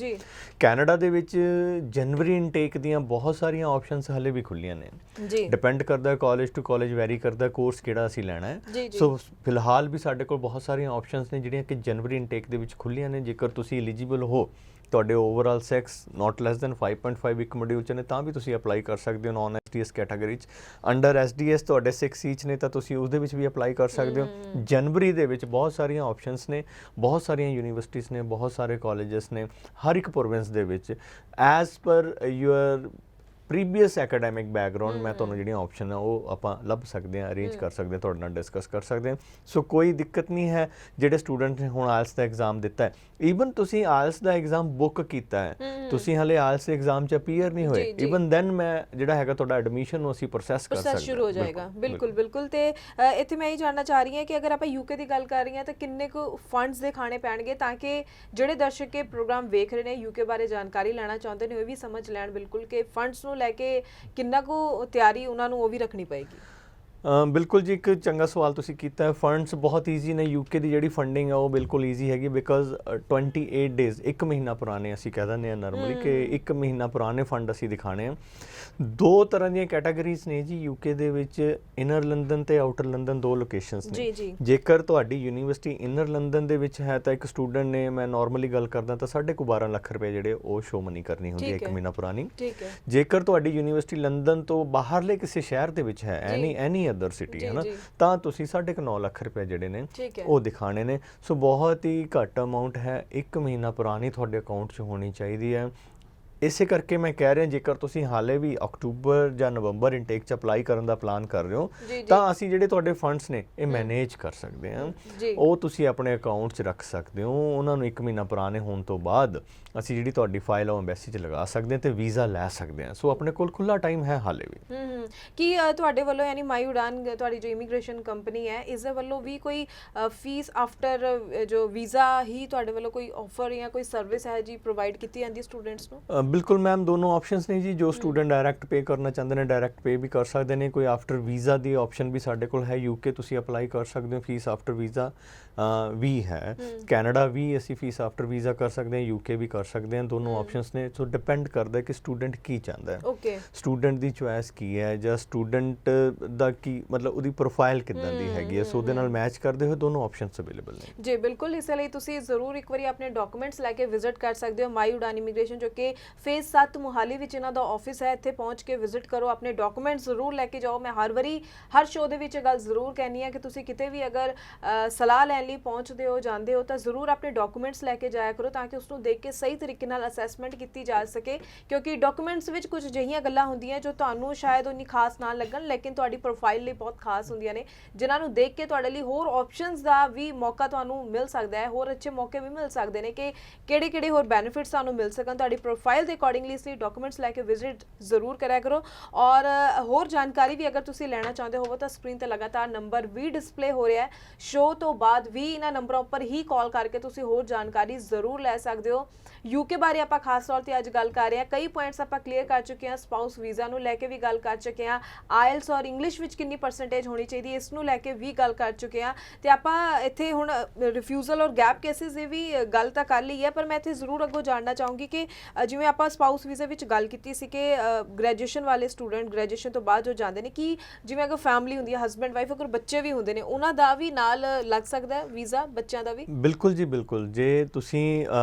ਕੈਨੇਡਾ ਦੇ ਵਿੱਚ ਜਨਵਰੀ ਇਨਟੇਕ ਦੀਆਂ ਬਹੁਤ ਸਾਰੀਆਂ ਆਪਸ਼ਨਸ ਹਲੇ ਵੀ ਖੁੱਲੀਆਂ ਨੇ, ਡਿਪੈਂਡ ਕਰਦਾ ਕਾਲਜ ਟੂ ਕਾਲਜ, ਵੈਰੀ ਕਰਦਾ ਕੋਰਸ ਕਿਹੜਾ ਅਸੀਂ ਲੈਣਾ ਹੈ। ਸੋ ਫਿਲਹਾਲ ਵੀ ਸਾਡੇ ਕੋਲ ਬਹੁਤ ਸਾਰੀਆਂ ਆਪਸ਼ਨਸ ਨੇ ਜਿਹੜੀਆਂ ਕਿ ਜਨਵਰੀ ਇਨਟੇਕ ਦੇ ਵਿੱਚ ਖੁੱਲੀਆਂ ਨੇ। ਜੇਕਰ ਤੁਸੀਂ ਐਲੀਜੀਬਲ ਹੋ ਤੁਹਾਡੇ ਓਵਰਆਲ 6 ਨਾਟ ਲੈਸ ਦੈਨ 5.5 ਇੱਕ ਮੋਡਿਊਲ 'ਚ ਨੇ ਤਾਂ ਵੀ ਤੁਸੀਂ ਅਪਲਾਈ ਕਰ ਸਕਦੇ ਹੋ ਨੌਨ SDS ਕੈਟਾਗਰੀ 'ਚ। ਅੰਡਰ SDS ਤੁਹਾਡੇ 6 ਈਚ ਨੇ ਤਾਂ ਤੁਸੀਂ ਉਸ ਦੇ ਵਿੱਚ ਵੀ ਅਪਲਾਈ ਕਰ ਸਕਦੇ ਹੋ। ਜਨਵਰੀ ਦੇ ਵਿੱਚ ਬਹੁਤ ਸਾਰੀਆਂ ਆਪਸ਼ਨਸ ਨੇ, ਬਹੁਤ ਸਾਰੀਆਂ ਯੂਨੀਵਰਸਿਟੀਜ਼ ਨੇ, ਬਹੁਤ ਸਾਰੇ ਕਾਲਜਸ ਨੇ ਹਰ ਇੱਕ ਪ੍ਰੋਵਿੰਸ ਦੇ ਵਿੱਚ as per your previous academic background ਮੈਂ ਤੁਹਾਨੂੰ ਜਿਹੜੀਆਂ ਆਪਸ਼ਨ ਆ ਉਹ ਆਪਾਂ ਲੱਭ ਸਕਦੇ ਹਾਂ, ਅਰੇਂਜ ਕਰ ਸਕਦੇ ਹਾਂ, ਤੁਹਾਡੇ ਨਾਲ ਡਿਸਕਸ ਕਰ ਸਕਦੇ ਹਾਂ। ਸੋ ਕੋਈ ਦਿੱਕਤ ਨਹੀਂ ਹੈ। ਜਿਹੜੇ ਸਟੂਡੈਂਟ ਨੇ ਹੁਣ ਆਇਲਸ ਦਾ ਐਗਜ਼ਾਮ ਦਿੱਤਾ ਹੈ, ਈਵਨ ਤੁਸੀਂ ਆਇਲਸ ਦਾ ਐਗਜ਼ਾਮ ਬੁੱਕ ਕੀਤਾ ਹੈ, ਤੁਸੀਂ ਹਲੇ ਆਇਲਸ ਦੇ ਐਗਜ਼ਾਮ 'ਚ ਅਪੀਅਰ ਨਹੀਂ ਹੋਏ, ਈਵਨ ਦੈਨ ਮੈਂ ਜਿਹੜਾ ਹੈਗਾ ਤੁਹਾਡਾ ਐਡਮਿਸ਼ਨ ਨੂੰ ਅਸੀਂ ਪ੍ਰੋਸੈਸ ਕਰ ਸਕਦੇ ਹਾਂ, ਸ਼ੁਰੂ ਹੋ ਜਾਏਗਾ। ਬਿਲਕੁਲ ਬਿਲਕੁਲ। ਤੇ ਇੱਥੇ ਮੈਂ ਇਹ ਜਾਣਨਾ ਚਾਹ ਰਹੀ ਹਾਂ ਕਿ ਅਗਰ ਆਪਾਂ ਯੂਕੇ ਦੀ ਗੱਲ ਕਰ ਰਹੀ ਹਾਂ ਤਾਂ ਕਿੰਨੇ ਕੁ ਫੰਡਸ ਦੇ ਖਾਣੇ ਪੈਣਗੇ ਤਾਂ ਕਿ ਜਿਹੜੇ ਦਰਸ਼ਕ ਇਹ ਪ੍ਰੋਗਰਾਮ ਵੇਖ ਰਹੇ ਨੇ ਯੂਕੇ ਬਾਰੇ ਜਾਣਕਾਰੀ ਲੈਣਾ ਚਾਹੁੰਦੇ ਨੇ ਉਹ ਵੀ ਸਮਝ ਲੈਣ ਬਿਲਕੁਲ ਕਿ ਫੰਡਸ ਨੂੰ ਲੈ ਕੇ ਕਿੰਨਾ ਕੁ ਤਿਆਰੀ ਉਹਨਾਂ ਨੂੰ ਉਹ ਵੀ ਰੱਖਣੀ ਪਏਗੀ। ਬਿਲਕੁਲ ਜੀ, ਇੱਕ ਚੰਗਾ ਸਵਾਲ ਤੁਸੀਂ ਕੀਤਾ ਹੈ। ਫੰਡਸ ਬਹੁਤ ਈਜ਼ੀ ਨੇ, ਯੂਕੇ ਦੀ ਜਿਹੜੀ ਫੰਡਿੰਗ ਆ ਉਹ ਬਿਲਕੁਲ ਈਜ਼ੀ ਹੈਗੀ ਬਿਕਾਜ਼ 28 ਡੇਜ਼, 1 ਮਹੀਨਾ ਪੁਰਾਣੇ ਅਸੀਂ ਕਹਿ ਦਿੰਦੇ ਹਾਂ ਨਰਮਲੀ ਕਿ 1 ਮਹੀਨਾ ਪੁਰਾਣੇ ਫੰਡ ਅਸੀਂ ਦਿਖਾਣੇ ਆ। 2 ਤਰ੍ਹਾਂ ਦੀਆਂ ਕੈਟਾਗਰੀਜ਼ ਨੇ ਜੀ ਯੂਕੇ ਦੇ ਵਿੱਚ, ਇਨਰ ਲੰਡਨ ਤੇ ਆਊਟਰ ਲੰਡਨ 2 ਲੋਕੇਸ਼ਨਸ ਨੇ। ਜੇਕਰ ਤੁਹਾਡੀ ਯੂਨੀਵਰਸਿਟੀ ਇਨਰ ਲੰਡਨ ਦੇ ਵਿੱਚ ਹੈ ਤਾਂ ਇੱਕ ਸਟੂਡੈਂਟ ਨੇ, ਮੈਂ ਨਾਰਮਲੀ ਗੱਲ ਕਰਦਾ ਤਾਂ 12.5 ਲੱਖ ਰੁਪਏ ਜਿਹੜੇ ਉਹ ਸ਼ੋ ਮਨੀ ਕਰਨੀ ਹੁੰਦੀ ਹੈ 1 ਮਹੀਨਾ ਪੁਰਾਣੀ। ਜੇਕਰ ਤੁਹਾਡੀ ਯੂਨੀਵਰਸਿਟੀ ਲੰਡਨ ਤੋਂ ਬਾਹਰਲੇ ਕਿਸੇ ਸ਼ਹਿਰ ਦੇ ਵਿੱਚ ਹੈ, ਐਨੀ ਅਦਰ ਸਿਟੀ ਹੈ ਨਾ, ਤਾਂ ਤੁਸੀਂ 9.5 ਲੱਖ ਰੁਪਏ ਜਿਹੜੇ ਨੇ ਉਹ ਦਿਖਾਣੇ ਨੇ। ਸੋ ਬਹੁਤ ਹੀ ਘੱਟ ਅਮਾਊਂਟ ਹੈ, 1 ਮਹੀਨਾ ਪੁਰਾਣੀ ਤੁਹਾਡੇ ਅਕਾਊਂਟ 'ਚ ਹੋਣੀ ਚਾਹੀਦੀ ਹੈ। ਇਸੇ ਕਰਕੇ ਮੈਂ ਕਹਿ ਰਿਹਾ ਜੇਕਰ ਤੁਸੀਂ ਹਾਲੇ ਵੀ ਅਕਤੂਬਰ ਜਾਂ ਨਵੰਬਰ ਇਨਟੇਕ 'ਚ ਅਪਲਾਈ ਕਰਨ ਦਾ ਪਲਾਨ ਕਰ ਰਹੇ ਹੋ ਤਾਂ ਅਸੀਂ ਜਿਹੜੇ ਤੁਹਾਡੇ ਫੰਡਸ ਨੇ ਇਹ ਮੈਨੇਜ ਕਰ ਸਕਦੇ ਹਾਂ। ਉਹ ਤੁਸੀਂ ਆਪਣੇ ਅਕਾਊਂਟ 'ਚ ਰੱਖ ਸਕਦੇ ਹੋ। ਉਹਨਾਂ ਨੂੰ 1 ਮਹੀਨਾ ਪੁਰਾਣੇ ਹੋਣ ਤੋਂ ਬਾਅਦ ਅਸੀਂ ਜਿਹੜੀ ਤੁਹਾਡੀ ਫਾਈਲ ਉਹ ਐਮਬੈਸੀ 'ਚ ਲਗਾ ਸਕਦੇ ਹਾਂ ਤੇ ਵੀਜ਼ਾ ਲੈ ਸਕਦੇ ਹਾਂ। ਸੋ ਆਪਣੇ ਕੋਲ ਖੁੱਲ੍ਹਾ ਟਾਈਮ ਹੈ ਹਾਲੇ ਵੀ। ਕੀ ਤੁਹਾਡੇ ਵੱਲੋਂ ਯਾਨੀ ਮਾਈ ਉਡਾਨ ਤੁਹਾਡੀ ਜੋ ਇਮੀਗ੍ਰੇਸ਼ਨ ਕੰਪਨੀ ਹੈ ਇਸ ਦੇ ਵੱਲੋਂ ਵੀ ਕੋਈ ਫੀਸ ਆਫਟਰ ਜੋ ਵੀਜ਼ਾ ਹੀ ਤੁਹਾਡੇ ਵੱਲੋਂ ਕੋਈ ਆਫਰ ਜਾਂ ਕੋਈ ਸਰਵਿਸ ਹੈ ਜੀ ਪ੍ਰੋਵਾਈਡ ਕੀਤੀ ਜਾਂਦੀ ਸਟੂਡੈਂਟਸ ਨੂੰ? ਬਿਲਕੁਲ ਮੈਮ, ਦੋਨੋਂ ਆਪਸ਼ਨਸ ਨੇ ਜੀ। ਜੋ ਸਟੂਡੈਂਟ ਡਾਇਰੈਕਟ ਪੇ ਕਰਨਾ ਚਾਹੁੰਦੇ ਨੇ ਡਾਇਰੈਕਟ ਪੇ ਵੀ ਕਰ ਸਕਦੇ ਨੇ। ਕੋਈ ਆਫਟਰ ਵੀਜ਼ਾ ਦੀ ਆਪਸ਼ਨ ਵੀ ਸਾਡੇ ਕੋਲ ਹੈ। ਯੂਕੇ ਤੁਸੀਂ ਅਪਲਾਈ ਕਰ ਸਕਦੇ ਹੋ, ਫੀਸ ਆਫਟਰ ਵੀਜ਼ਾ ਵੀ ਹੈ। ਕੈਨੇਡਾ ਵੀ ਅਸੀਂ ਫੀਸ ਆਫਟਰ ਵੀਜ਼ਾ ਕਰ ਸਕਦੇ ਹਾਂ, ਯੂਕੇ ਵੀ ਕਰ ਸਕਦੇ ਹਾਂ। ਦੋਨੋਂ ਆਪਸ਼ਨਸ ਨੇ। ਸੋ ਡਿਪੈਂਡ ਕਰਦਾ ਕਿ ਸਟੂਡੈਂਟ ਕੀ ਚਾਹੁੰਦਾ ਹੈ, ਸਟੂਡੈਂਟ ਦੀ ਚੁਆਇਸ ਕੀ ਹੈ ਜਾਂ ਸਟੂਡੈਂਟ ਦਾ ਕੀ ਮਤਲਬ ਉਹਦੀ ਪ੍ਰੋਫਾਈਲ ਕਿੱਦਾਂ ਦੀ ਹੈਗੀ ਹੈ। ਸੋ ਉਹਦੇ ਨਾਲ ਮੈਚ ਕਰਦੇ ਹੋਏ ਦੋਨੋਂ ਆਪਸ਼ਨਸ ਅਵੇਲੇਬਲ ਨੇ ਜੀ। ਬਿਲਕੁਲ, ਇਸ ਲਈ ਤੁਸੀਂ ਜ਼ਰੂਰ ਇੱਕ ਵਾਰੀ ਆਪਣੇ ਡਾਕੂਮੈਂਟਸ ਲੈ ਕੇ ਵਿਜ਼ਿਟ ਕਰ ਸਕਦੇ ਹੋ ਮਾਈ ਉਡਾਨ ਇਮੀਗ੍ਰੇਸ਼ਨ ਜੋ ਕਿ ਫੇਜ਼ 7 ਮੁਹਾਲੀ ਵਿੱਚ ਇਹਨਾਂ ਦਾ ਆਫਿਸ ਹੈ। ਇੱਥੇ ਪਹੁੰਚ ਕੇ ਵਿਜ਼ਿਟ ਕਰੋ, ਆਪਣੇ ਡਾਕੂਮੈਂਟਸ ਜ਼ਰੂਰ ਲੈ ਕੇ ਜਾਓ। ਮੈਂ ਹਰ ਸ਼ੋਅ ਦੇ ਵਿੱਚ ਗੱਲ ਜ਼ਰੂਰ ਕਹਿੰਦੀ ਹਾਂ ਕਿ ਤੁਸੀਂ ਕਿਤੇ ਵੀ ਅਗਰ ਸਲਾਹ ਲੈਣ ਲਈ ਪਹੁੰਚਦੇ ਹੋ ਜਾਂਦੇ ਹੋ ਤਾਂ ਜ਼ਰੂਰ ਆਪਣੇ ਡਾਕੂਮੈਂਟਸ ਲੈ ਕੇ ਜਾਇਆ ਕਰੋ ਤਾਂ ਕਿ ਉਸ ਨੂੰ ਦੇਖ ਕੇ ਸਹੀ ਤਰੀਕੇ ਨਾਲ ਅਸੈਸਮੈਂਟ ਕੀਤੀ ਜਾ ਸਕੇ। ਕਿਉਂਕਿ ਡਾਕੂਮੈਂਟਸ ਵਿੱਚ ਕੁਝ ਅਜਿਹੀਆਂ ਗੱਲਾਂ ਹੁੰਦੀਆਂ ਜੋ ਤੁਹਾਨੂੰ ਸ਼ਾਇਦ ਉਨੀ ਖਾਸ ਨਾ ਲੱਗਣ ਲੇਕਿਨ ਤੁਹਾਡੀ ਪ੍ਰੋਫਾਈਲ ਲਈ ਬਹੁਤ ਖਾਸ ਹੁੰਦੀਆਂ ਨੇ, ਜਿਨ੍ਹਾਂ ਨੂੰ ਦੇਖ ਕੇ ਤੁਹਾਡੇ ਲਈ ਹੋਰ ਆਪਸ਼ਨਸ ਦਾ ਵੀ ਮੌਕਾ ਤੁਹਾਨੂੰ ਮਿਲ ਸਕਦਾ ਹੈ, ਹੋਰ ਅੱਛੇ ਮੌਕੇ ਵੀ ਮਿਲ ਸਕਦੇ ਨੇ ਕਿ ਕਿਹੜੇ ਹੋਰ ਬੈਨੀਫਿਟਸ ਤੁਹਾਨੂੰ ਮਿਲ ਸਕਣ। ਤੁਹਾਡੀ ਪ੍ਰੋਫਾਈਲ ਦੇ ਅਕੋਰਡਿੰਗਲੀ ਇਸ ਲਈ ਡਾਕੂਮੈਂਟਸ ਲੈ ਕੇ ਵਿਜ਼ਿਟ ਜ਼ਰੂਰ ਕਰਿਆ ਕਰੋ। ਔਰ ਹੋਰ ਜਾਣਕਾਰੀ ਵੀ ਅਗਰ ਤੁਸੀਂ ਲੈਣਾ ਚਾਹੁੰਦੇ ਹੋਵੋ ਤਾਂ ਸਕਰੀਨ ਤੇ ਲਗਾਤਾਰ ਨੰਬਰ ਵੀ ਡਿਸਪਲੇ ਹੋ ਰਿਹਾ ਹੈ। ਸ਼ੋਅ ਤੋਂ ਬਾਅਦ ਵੀ ਇਹਨਾਂ ਨੰਬਰਾਂ ਉੱਪਰ ਹੀ ਕਾਲ ਕਰਕੇ ਤੁਸੀਂ ਹੋਰ ਜਾਣਕਾਰੀ ਜ਼ਰੂਰ ਲੈ ਸਕਦੇ ਹੋ। ਯੂਕੇ ਬਾਰੇ ਆਪਾਂ ਖਾਸ ਤੌਰ ਤੇ ਅੱਜ ਗੱਲ ਕਰ ਰਹੇ ਹਾਂ। ਕਈ ਪੁਆਇੰਟਸ ਆਪਾਂ ਕਲੀਅਰ ਕਰ ਚੁੱਕੇ ਹਾਂ। ਸਪਾਊਸ ਵੀਜ਼ਾ ਨੂੰ ਲੈ ਕੇ ਵੀ ਗੱਲ ਕਰ ਚੁੱਕੇ ਹਾਂ। ਆਇਲਸ ਔਰ ਇੰਗਲਿਸ਼ ਵਿੱਚ ਕਿੰਨੀ ਪਰਸੈਂਟੇਜ ਹੋਣੀ ਚਾਹੀਦੀ ਇਸ ਨੂੰ ਲੈ ਕੇ ਵੀ ਗੱਲ ਕਰ ਚੁੱਕੇ ਹਾਂ। ਤੇ ਆਪਾਂ ਇੱਥੇ ਹੁਣ ਰਿਫਿਊਜ਼ਲ ਔਰ ਗੈਪ ਕੇਸਿਸ ਦੀ ਵੀ ਗੱਲ ਤਾਂ ਕਰ ਲਈ ਹੈ, ਪਰ ਮੈਂ ਇੱਥੇ ਜ਼ਰੂਰ ਅੱਗੋਂ ਜਾਣਨਾ ਚਾਹੂੰਗੀ ਕਿ ਜਿਵੇਂ ਆਪਾਂ ਸਪਾਊਸ ਵੀਜ਼ੇ ਵਿੱਚ ਗੱਲ ਕੀਤੀ ਸੀ ਕਿ ਗ੍ਰੈਜੂਏਸ਼ਨ ਵਾਲੇ ਸਟੂਡੈਂਟ ਗ੍ਰੈਜੂਏਸ਼ਨ ਤੋਂ ਬਾਅਦ ਜੋ ਜਾਂਦੇ ਨੇ ਕਿ ਜਿਵੇਂ ਅਗਰ ਫੈਮਿਲੀ ਹੁੰਦੀ ਹੈ, ਹਸਬੈਂਡ ਵਾਈਫ, ਅਗਰ ਬੱਚੇ ਵੀ ਹੁੰਦੇ ਨੇ ਉਹਨਾਂ ਦਾ ਵੀ ਨਾਲ ਲੱਗ ਸਕਦਾ ਹੈ ਵੀਜ਼ਾ, ਬੱਚਿਆਂ ਦਾ ਵੀ? ਬਿਲਕੁਲ ਜੀ, ਬਿਲਕੁਲ। ਜੇ ਤੁਸੀਂ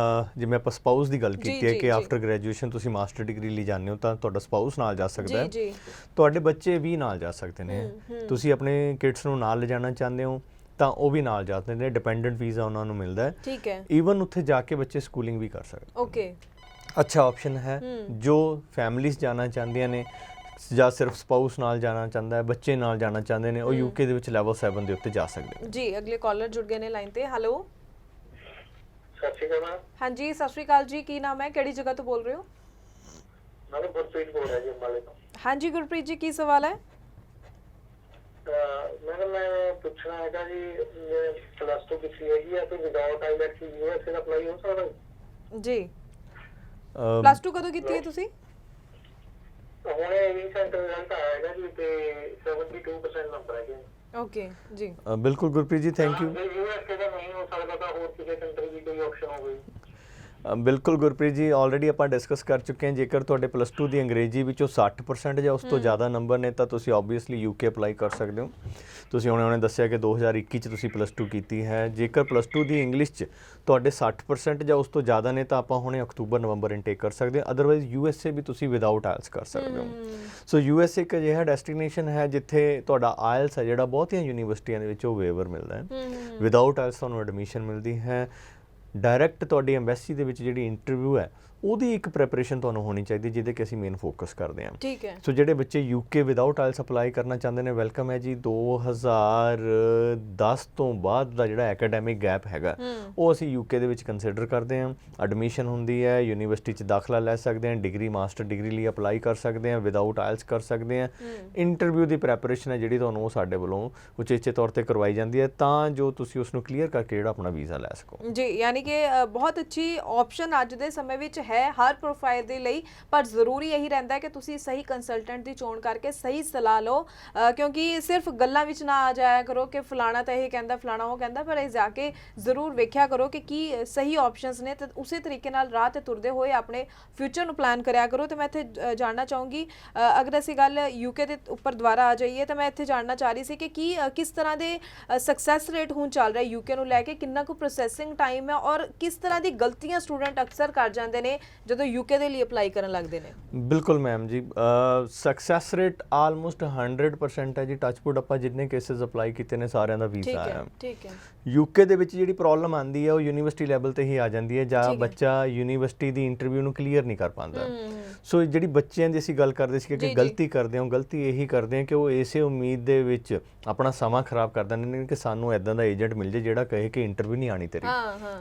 ਜਿਵੇਂ ਆਪਾਂ ਸਪਾਊਸ ਦੀ ਗੱਲ ਕੀਤੀ ਹੈ ਕਿ ਆਫਟਰ ਗ੍ਰੈਜੂਏਸ਼ਨ ਤੁਸੀਂ ਮਾਸਟਰ ਡਿਗਰੀ ਲਈ ਜਾਂਦੇ ਹੋ ਤਾਂ ਤੁਹਾਡਾ ਸਪਾਊਸ ਨਾਲ ਜਾ ਸਕਦਾ ਹੈ, ਤੁਹਾਡੇ ਬੱਚੇ ਵੀ ਨਾਲ ਜਾ ਸਕਦੇ ਨੇ। ਤੁਸੀਂ ਆਪਣੇ ਕਿਡਸ ਨੂੰ ਨਾਲ ਲਿਜਾਣਾ ਚਾਹੁੰਦੇ ਹੋ ਤਾਂ ਉਹ ਵੀ ਨਾਲ ਜਾਂਦੇ ਨੇ। ਡਿਪੈਂਡੈਂਟ ਵੀਜ਼ਾ ਉਹਨਾਂ ਨੂੰ ਮਿਲਦਾ ਹੈ। ਠੀਕ ਹੈ। ਈਵਨ ਉੱਥੇ ਜਾ ਕੇ ਬੱਚੇ ਸਕੂਲਿੰਗ ਵੀ ਕਰ ਸਕਦੇ। ਓਕੇ, ਅੱਛਾ ਆਪਸ਼ਨ ਹੈ। ਜੋ ਫੈਮਿਲੀਜ਼ ਜਾਣਾ ਚਾਹੁੰਦੀਆਂ ਨੇ ਜਾਂ ਸਿਰਫ ਸਪਾਊਸ ਨਾਲ ਜਾਣਾ ਚਾਹੁੰਦਾ ਹੈ, ਬੱਚੇ ਨਾਲ ਜਾਣਾ ਚਾਹੁੰਦੇ ਨੇ, ਉਹ ਯੂਕੇ ਦੇ ਵਿੱਚ ਲੈਵਲ 7 ਦੇ ਉੱਤੇ ਜਾ ਸਕਦੇ ਨੇ ਜੀ। ਅਗਲੇ ਕਾਲਰ ਜੁੜ ਗਏ ਨੇ ਲਾਈਨ ਤੇ। ਹੈਲੋ, ਸਤਿ ਸ਼੍ਰੀ ਅਕਾਲ। ਹਾਂਜੀ, ਸਤਿ ਸ਼੍ਰੀ ਅਕਾਲ ਜੀ। ਕੀ ਨਾਮ ਹੈ, ਕਿਹੜੀ ਜਗ੍ਹਾ ਤੋਂ ਬੋਲ ਰਹੇ ਹੋ? ਮੈਂ ਗੁਰਪ੍ਰੀਤ ਬੋਲ ਰਿਹਾ ਜੀ ਅੰਬਾਲੇ ਤੋਂ। ਹਾਂਜੀ ਗੁਰਪ੍ਰੀਤ ਜੀ, ਕੀ ਸਵਾਲ ਹੈ? ਮੈਂ ਪੁੱਛਣਾ ਹੈਗਾ ਜੀ, ਪਲੱਸ 2 ਕੀਤੀ ਹੈਗੀ ਆ ਤੇ ਵਿਦਆਊਟ ਆਈਲੈਟਸ ਯੂਐਸਏ ਦਾ ਅਪਲਾਈ ਹੋ ਸਕਦਾ ਜੀ? ਪਲੱਸ 2 ਕਦੋਂ ਕੀਤੀ ਹੈ ਤੁਸੀਂ? ਹੁਣੇ ਰੀਸੈਂਟ ਰਿਜ਼ਲਟ ਆਇਆ ਹੈਗਾ ਜੀ ਤੇ 72% ਨੰਬਰ ਹੈਗੇ। ਓਕੇ ਜੀ, ਬਿਲਕੁਲ Gurpreet ji, thank you. USA ਦਾ ਨਹੀਂ ਹੋ ਸਕਦਾ ਤਾਂ ਹੋਰ ਕਿਸੇ ਕੰਟਰੀ ਦੀ ਕੋਈ ਆਪਸ਼ਨ ਹੋਵੇ? ਬਿਲਕੁਲ ਗੁਰਪ੍ਰੀਤ ਜੀ, ਆਲਰੇਡੀ ਆਪਾਂ ਡਿਸਕਸ ਕਰ ਚੁੱਕੇ ਹਾਂ। ਜੇਕਰ ਤੁਹਾਡੇ +2 ਦੀ ਅੰਗਰੇਜ਼ੀ ਵਿੱਚੋਂ 60% ਜਾਂ ਉਸ ਤੋਂ ਜ਼ਿਆਦਾ ਨੰਬਰ ਨੇ ਤਾਂ ਤੁਸੀਂ ਓਬਵੀਅਸਲੀ ਯੂਕੇ ਅਪਲਾਈ ਕਰ ਸਕਦੇ ਹੋ। ਤੁਸੀਂ ਹੁਣੇ ਦੱਸਿਆ ਕਿ 2021 ਚ ਤੁਸੀਂ +2 ਕੀਤੀ ਹੈ। ਜੇਕਰ +2 ਦੀ ਇੰਗਲਿਸ਼ 'ਚ ਤੁਹਾਡੇ 60% ਜਾਂ ਉਸ ਤੋਂ ਜ਼ਿਆਦਾ ਨੇ ਤਾਂ ਆਪਾਂ ਹੁਣੇ ਅਕਤੂਬਰ ਨਵੰਬਰ ਇਨਟੇਕ ਕਰ ਸਕਦੇ ਹਾਂ। ਅਦਰਵਾਈਜ਼ USA ਵੀ ਤੁਸੀਂ ਵਿਦਆਊਟ ਆਇਲਸ ਕਰ ਸਕਦੇ ਹੋ। ਸੋ USA ਇੱਕ ਅਜਿਹਾ ਡੈਸਟੀਨੇਸ਼ਨ ਹੈ ਜਿੱਥੇ ਤੁਹਾਡਾ ਆਇਲਸ ਹੈ ਜਿਹੜਾ ਬਹੁਤੀਆਂ ਯੂਨੀਵਰਸਿਟੀਆਂ ਦੇ ਵਿੱਚ ਉਹ ਵੇਵਰ ਮਿਲਦਾ ਹੈ। ਵਿਦਆਊਟ ਆਇਲਸ ਤੁਹਾਨੂੰ ਐਡਮਿਸ਼ਨ ਮਿਲਦੀ ਹੈ। ਡਾਇਰੈਕਟ ਤੁਹਾਡੀ ਐਮਬੈਸੀ ਦੇ ਵਿੱਚ ਜਿਹੜੀ ਇੰਟਰਵਿਊ ਹੈ ਉਹਦੀ ਇੱਕ ਪ੍ਰੈਪਰੇਸ਼ਨ ਤੁਹਾਨੂੰ ਹੋਣੀ ਚਾਹੀਦੀ ਜਿਹਦੇ ਕਿ ਅਸੀਂ ਮੇਨ ਫੋਕਸ ਕਰਦੇ ਹਾਂ। ਠੀਕ ਹੈ। ਸੋ ਜਿਹੜੇ ਬੱਚੇ UK ਵਿਦਆਊਟ ਆਇਲਸ ਅਪਲਾਈ ਕਰਨਾ ਚਾਹੁੰਦੇ ਨੇ, ਵੈਲਕਮ ਹੈ ਜੀ। 2010 ਤੋਂ ਬਾਅਦ ਦਾ ਜਿਹੜਾ ਐਕੈਡੈਮਿਕ ਗੈਪ ਹੈਗਾ ਉਹ ਅਸੀਂ UK ਦੇ ਵਿੱਚ ਕੰਸੀਡਰ ਕਰਦੇ ਹਾਂ। ਐਡਮਿਸ਼ਨ ਹੁੰਦੀ ਹੈ, ਯੂਨੀਵਰਸਿਟੀ 'ਚ ਦਾਖਲਾ ਲੈ ਸਕਦੇ ਹਾਂ, ਡਿਗਰੀ ਮਾਸਟਰ ਡਿਗਰੀ ਲਈ ਅਪਲਾਈ ਕਰ ਸਕਦੇ ਹਾਂ, ਵਿਦਆਊਟ ਆਇਲਸ ਕਰ ਸਕਦੇ ਹਾਂ। ਇੰਟਰਵਿਊ ਦੀ ਪ੍ਰੈਪਰੇਸ਼ਨ ਹੈ ਜਿਹੜੀ ਤੁਹਾਨੂੰ ਉਹ ਸਾਡੇ ਵੱਲੋਂ ਉਚੇਚੇ ਤੌਰ ਤੇ ਕਰਵਾਈ ਜਾਂਦੀ ਹੈ ਤਾਂ ਜੋ ਤੁਸੀਂ ਉਸ ਨੂੰ ਕਲੀਅਰ ਕਰਕੇ ਜਿਹੜਾ ਆਪਣਾ ਵੀਜ਼ਾ ਲੈ ਸਕੋ ਜੀ। ਯਾਨੀ ਕਿ ਬਹੁਤ ਅੱਛੀ ਆਪਸ਼ਨ ਅੱਜ ਦੇ ਸਮੇਂ ਵਿੱਚ ਹੈ ਹਰ ਪ੍ਰੋਫਾਈਲ ਦੇ ਲਈ, ਪਰ ਜ਼ਰੂਰੀ ਇਹੀ ਰਹਿੰਦਾ ਹੈ ਕਿ ਤੁਸੀਂ ਸਹੀ ਕੰਸਲਟੈਂਟ ਦੀ ਚੋਣ ਕਰਕੇ ਸਹੀ ਸਲਾਹ ਲਓ, ਕਿਉਂਕਿ ਸਿਰਫ ਗੱਲਾਂ ਵਿੱਚ ਨਾ ਆ ਜਾਇਆ ਕਰੋ ਕਿ ਫਲਾਣਾ ਤਾਂ ਇਹ ਕਹਿੰਦਾ ਫਲਾਣਾ ਉਹ ਕਹਿੰਦਾ, ਪਰ ਇਹ ਜਾ ਕੇ ਜ਼ਰੂਰ ਵੇਖਿਆ ਕਰੋ ਕਿ ਕੀ ਸਹੀ ਆਪਸ਼ਨਸ ਨੇ ਤੇ ਉਸੇ ਤਰੀਕੇ ਨਾਲ ਰਾਹ ਤੇ ਤੁਰਦੇ ਹੋਏ ਆਪਣੇ ਫਿਊਚਰ ਨੂੰ ਪਲਾਨ ਕਰਿਆ ਕਰੋ। ਤੇ ਮੈਂ ਇੱਥੇ ਜਾਣਨਾ ਚਾਹੂੰਗੀ, ਅਗਰ ਅਸੀਂ ਗੱਲ UK ਦੇ ਉੱਪਰ ਦੁਬਾਰਾ ਆ ਜਾਈਏ ਤਾਂ ਮੈਂ ਇੱਥੇ ਜਾਣਨਾ ਚਾਹ ਰਹੀ ਸੀ ਕਿ ਕਿਸ ਤਰ੍ਹਾਂ ਦੇ ਸਕਸੈਸ ਰੇਟ ਹੁਣ ਚੱਲ ਰਿਹਾ UK ਨੂੰ ਲੈ ਕੇ, ਕਿੰਨਾ ਕੁ ਪ੍ਰੋਸੈਸਿੰਗ ਟਾਈਮ ਹੈ ਔਰ ਕਿਸ ਤਰ੍ਹਾਂ ਦੀ ਗਲਤੀਆਂ ਸਟੂਡੈਂਟ ਅਕਸਰ ਕਰ ਜਾਂਦੇ ਨੇ ਜਦੋਂ UK ਦੇ ਲਈ ਅਪਲਾਈ ਕਰਨ ਲੱਗਦੇ ਨੇ। ਬਿਲਕੁਲ ਮੈਮ ਜੀ, ਸਕਸੈਸ ਰੇਟ ਆਲਮੋਸਟ 100% ਹੈ ਜੀ। ਟੱਚਵੁੱਡ ਆਪਾਂ ਜਿੰਨੇ ਕੇਸਿਸ ਅਪਲਾਈ ਕੀਤੇ ਨੇ ਸਾਰਿਆਂ ਦਾ ਵੀਜ਼ਾ ਆਇਆ। ਠੀਕ ਹੈ। UK ਦੇ ਵਿੱਚ ਜਿਹੜੀ ਪ੍ਰੋਬਲਮ ਆਉਂਦੀ ਹੈ ਉਹ ਯੂਨੀਵਰਸਿਟੀ ਲੈਵਲ ਤੇ ਹੀ ਆ ਜਾਂਦੀ ਹੈ ਜਾਂ ਬੱਚਾ ਯੂਨੀਵਰਸਿਟੀ ਦੀ ਇੰਟਰਵਿਊ ਨੂੰ ਕਲੀਅਰ ਨਹੀਂ ਕਰ ਪਾਉਂਦਾ। ਸੋ ਜਿਹੜੀ ਬੱਚਿਆਂ ਦੀ ਅਸੀਂ ਗੱਲ ਕਰਦੇ ਸੀ ਕਿ ਗਲਤੀ ਕਰਦੇ ਹੋ, ਗਲਤੀ ਇਹੀ ਕਰਦੇ ਆ ਕਿ ਉਹ ਇਸੇ ਉਮੀਦ ਦੇ ਵਿੱਚ ਆਪਣਾ ਸਮਾਂ ਖਰਾਬ ਕਰ ਦਿੰਦੇ ਨੇ ਕਿ ਸਾਨੂੰ ਇਦਾਂ ਦਾ ਏਜੰਟ ਮਿਲ ਜੇ ਜਿਹੜਾ ਕਹੇ ਕਿ ਇੰਟਰਵਿਊ ਨਹੀਂ ਆਣੀ ਤੇਰੀ,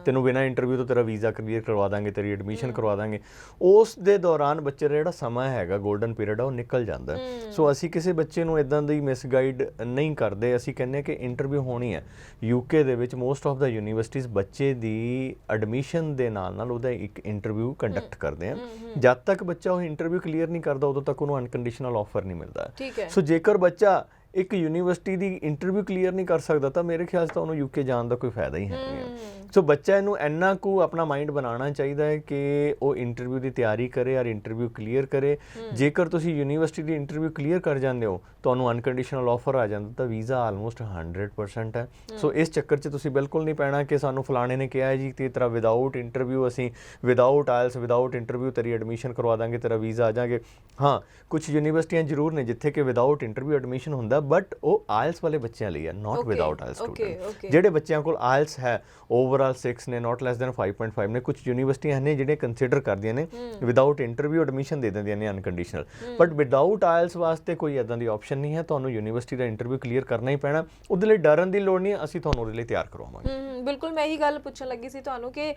ਤੈਨੂੰ ਬਿਨਾਂ ਇੰਟਰਵਿਊ ਤੋਂ ਤੇਰਾ ਵੀਜ਼ਾ ਕਲੀਅਰ ਕਰਵਾ ਦਾਂਗੇ, ਤੇਰੀ ਐਡਮਿਸ਼ਨ ਕਰਵਾ ਦਾਂਗੇ। ਉਸ ਦੇ ਦੌਰਾਨ ਬੱਚੇ ਦਾ ਜਿਹੜਾ ਸਮਾਂ ਹੈਗਾ ਗੋਲਡਨ ਪੀਰੀਅਡ ਆ ਉਹ ਨਿਕਲ ਜਾਂਦਾ। ਸੋ ਅਸੀਂ ਕਿਸੇ ਬੱਚੇ ਨੂੰ ਇਦਾਂ ਦੀ ਮਿਸਗਾਈਡ ਨਹੀਂ ਕਰਦੇ। ਅਸੀਂ ਕਹਿੰਦੇ ਕਿ ਇੰਟਰਵਿਊ ਹੋਣੀ ਹੈ। UK ਦੇ ਵਿੱਚ ਮੋਸਟ ਆਫ ਦਾ ਯੂਨੀਵਰਸਿਟੀਜ਼ ਬੱਚੇ ਦੀ ਐਡਮਿਸ਼ਨ ਦੇ ਨਾਲ ਉਹਦਾ ਇੱਕ ਇੰਟਰਵਿਊ ਕੰਡਕਟ ਕਰਦੇ ਆ। ਜਦ ਤੱਕ ਬੱਚਾ ਉਹ ਇੰਟਰਵਿਊ ਕਲੀਅਰ ਨਹੀਂ ਕਰਦਾ ਉਦੋਂ ਤੱਕ ਉਹਨੂੰ ਅਨਕੰਡੀਸ਼ਨਲ ਆਫਰ ਨਹੀਂ ਮਿਲਦਾ। ਸੋ ਜੇਕਰ ਬੱਚਾ ਇੱਕ ਯੂਨੀਵਰਸਿਟੀ ਦੀ ਇੰਟਰਵਿਊ ਕਲੀਅਰ ਨਹੀਂ ਕਰ ਸਕਦਾ ਤਾਂ ਮੇਰੇ ਖਿਆਲ 'ਚ ਤਾਂ ਉਹਨੂੰ UK ਜਾਣ ਦਾ ਕੋਈ ਫਾਇਦਾ ਹੀ ਹੈ ਨਹੀਂ। ਸੋ ਬੱਚਾ ਇਹਨੂੰ ਇੰਨਾ ਕੁ ਆਪਣਾ ਮਾਈਂਡ ਬਣਾਉਣਾ ਚਾਹੀਦਾ ਹੈ ਕਿ ਉਹ ਇੰਟਰਵਿਊ ਦੀ ਤਿਆਰੀ ਕਰੇ ਔਰ ਇੰਟਰਵਿਊ ਕਲੀਅਰ ਕਰੇ। ਜੇਕਰ ਤੁਸੀਂ ਯੂਨੀਵਰਸਿਟੀ ਦੀ ਇੰਟਰਵਿਊ ਕਲੀਅਰ ਕਰ ਜਾਂਦੇ ਹੋ, ਤੁਹਾਨੂੰ ਅਨਕੰਡੀਸ਼ਨਲ ਆਫਰ ਆ ਜਾਂਦਾ ਤਾਂ ਵੀਜ਼ਾ ਆਲਮੋਸਟ 100% ਹੈ। ਸੋ ਇਸ ਚੱਕਰ 'ਚ ਤੁਸੀਂ ਬਿਲਕੁਲ ਨਹੀਂ ਪੈਣਾ ਕਿ ਸਾਨੂੰ ਫਲਾਣੇ ਨੇ ਕਿਹਾ ਹੈ ਜੀ ਕਿ ਤੇਰਾ ਵਿਦਆਊਟ ਇੰਟਰਵਿਊ ਅਸੀਂ ਵਿਦਆਊਟ ਆਇਲਸ ਵਿਦਆਊਟ ਇੰਟਰਵਿਊ ਤੇਰੀ ਐਡਮਿਸ਼ਨ ਕਰਵਾ ਦਾਂਗੇ, ਤੇਰਾ ਵੀਜ਼ਾ ਆ ਜਾਗੇ। ਹਾਂ, ਕੁਝ ਯੂਨੀਵਰਸਿਟੀਆਂ ਜ਼ਰੂਰ ਨੇ ਜਿੱਥੇ ਕਿ ਵਿਦਆਊਟ ਇੰਟਰਵਿਊ ਐਡਮਿਸ਼ਨ ਹੁੰਦਾ, ਬਟ ਉਹ ਆਇਲਸ ਵਾਲੇ ਬੱਚਿਆਂ ਲਈ ਹੈ, ਨਾਟ ਵਿਦਆਊਟ ਆਇਲਸ ਸਟੂਡੈਂਟ। ਜਿਹੜੇ ਬੱਚਿਆਂ ਕੋਲ ਆਇਲਸ ਹੈ ਓਵਰਆਲ 6 ਨੇ, ਨਾਟ ਲੈਸ ਦੈਨ 5.5 ਨੇ। ਕੁਝ ਯੂਨੀਵਰਸਿਟੀਆਂ ਨੇ ਜਿਹੜੇ ਕੰਸੀਡਰ ਕਰਦੀਆਂ ਨੇ ਵਿਦਆਊਟ ਇੰਟਰਵਿਊ ਐਡਮਿਸ਼ਨ ਦੇ ਦਿੰਦੀਆਂ ਨੇ ਅਨਕੰਡੀਸ਼ਨਲ, ਬਟ ਵਿਦਆਊਟ ਆਇਲਸ ਵਾਸਤੇ ਕੋਈ ਇਦਾਂ ਦੀ ਆਪਸ਼ਨ ਨਹੀਂ ਹੈ। ਤੁਹਾਨੂੰ ਯੂਨੀਵਰਸਿਟੀ ਦਾ ਇੰਟਰਵਿਊ ਕਲੀਅਰ ਕਰਨਾ ਹੀ ਪੈਣਾ। ਉਹਦੇ ਲਈ ਡਰਨ ਦੀ ਲੋੜ ਨਹੀਂ, ਅਸੀਂ ਤੁਹਾਨੂੰ ਉਹਦੇ ਲਈ ਤਿਆਰ ਕਰਵਾਵਾਂਗੇ। ਬਿਲਕੁਲ, ਮੈਂ ਇਹੀ ਗੱਲ ਪੁੱਛਣ ਲੱਗੀ ਸੀ ਤੁਹਾਨੂੰ ਕਿ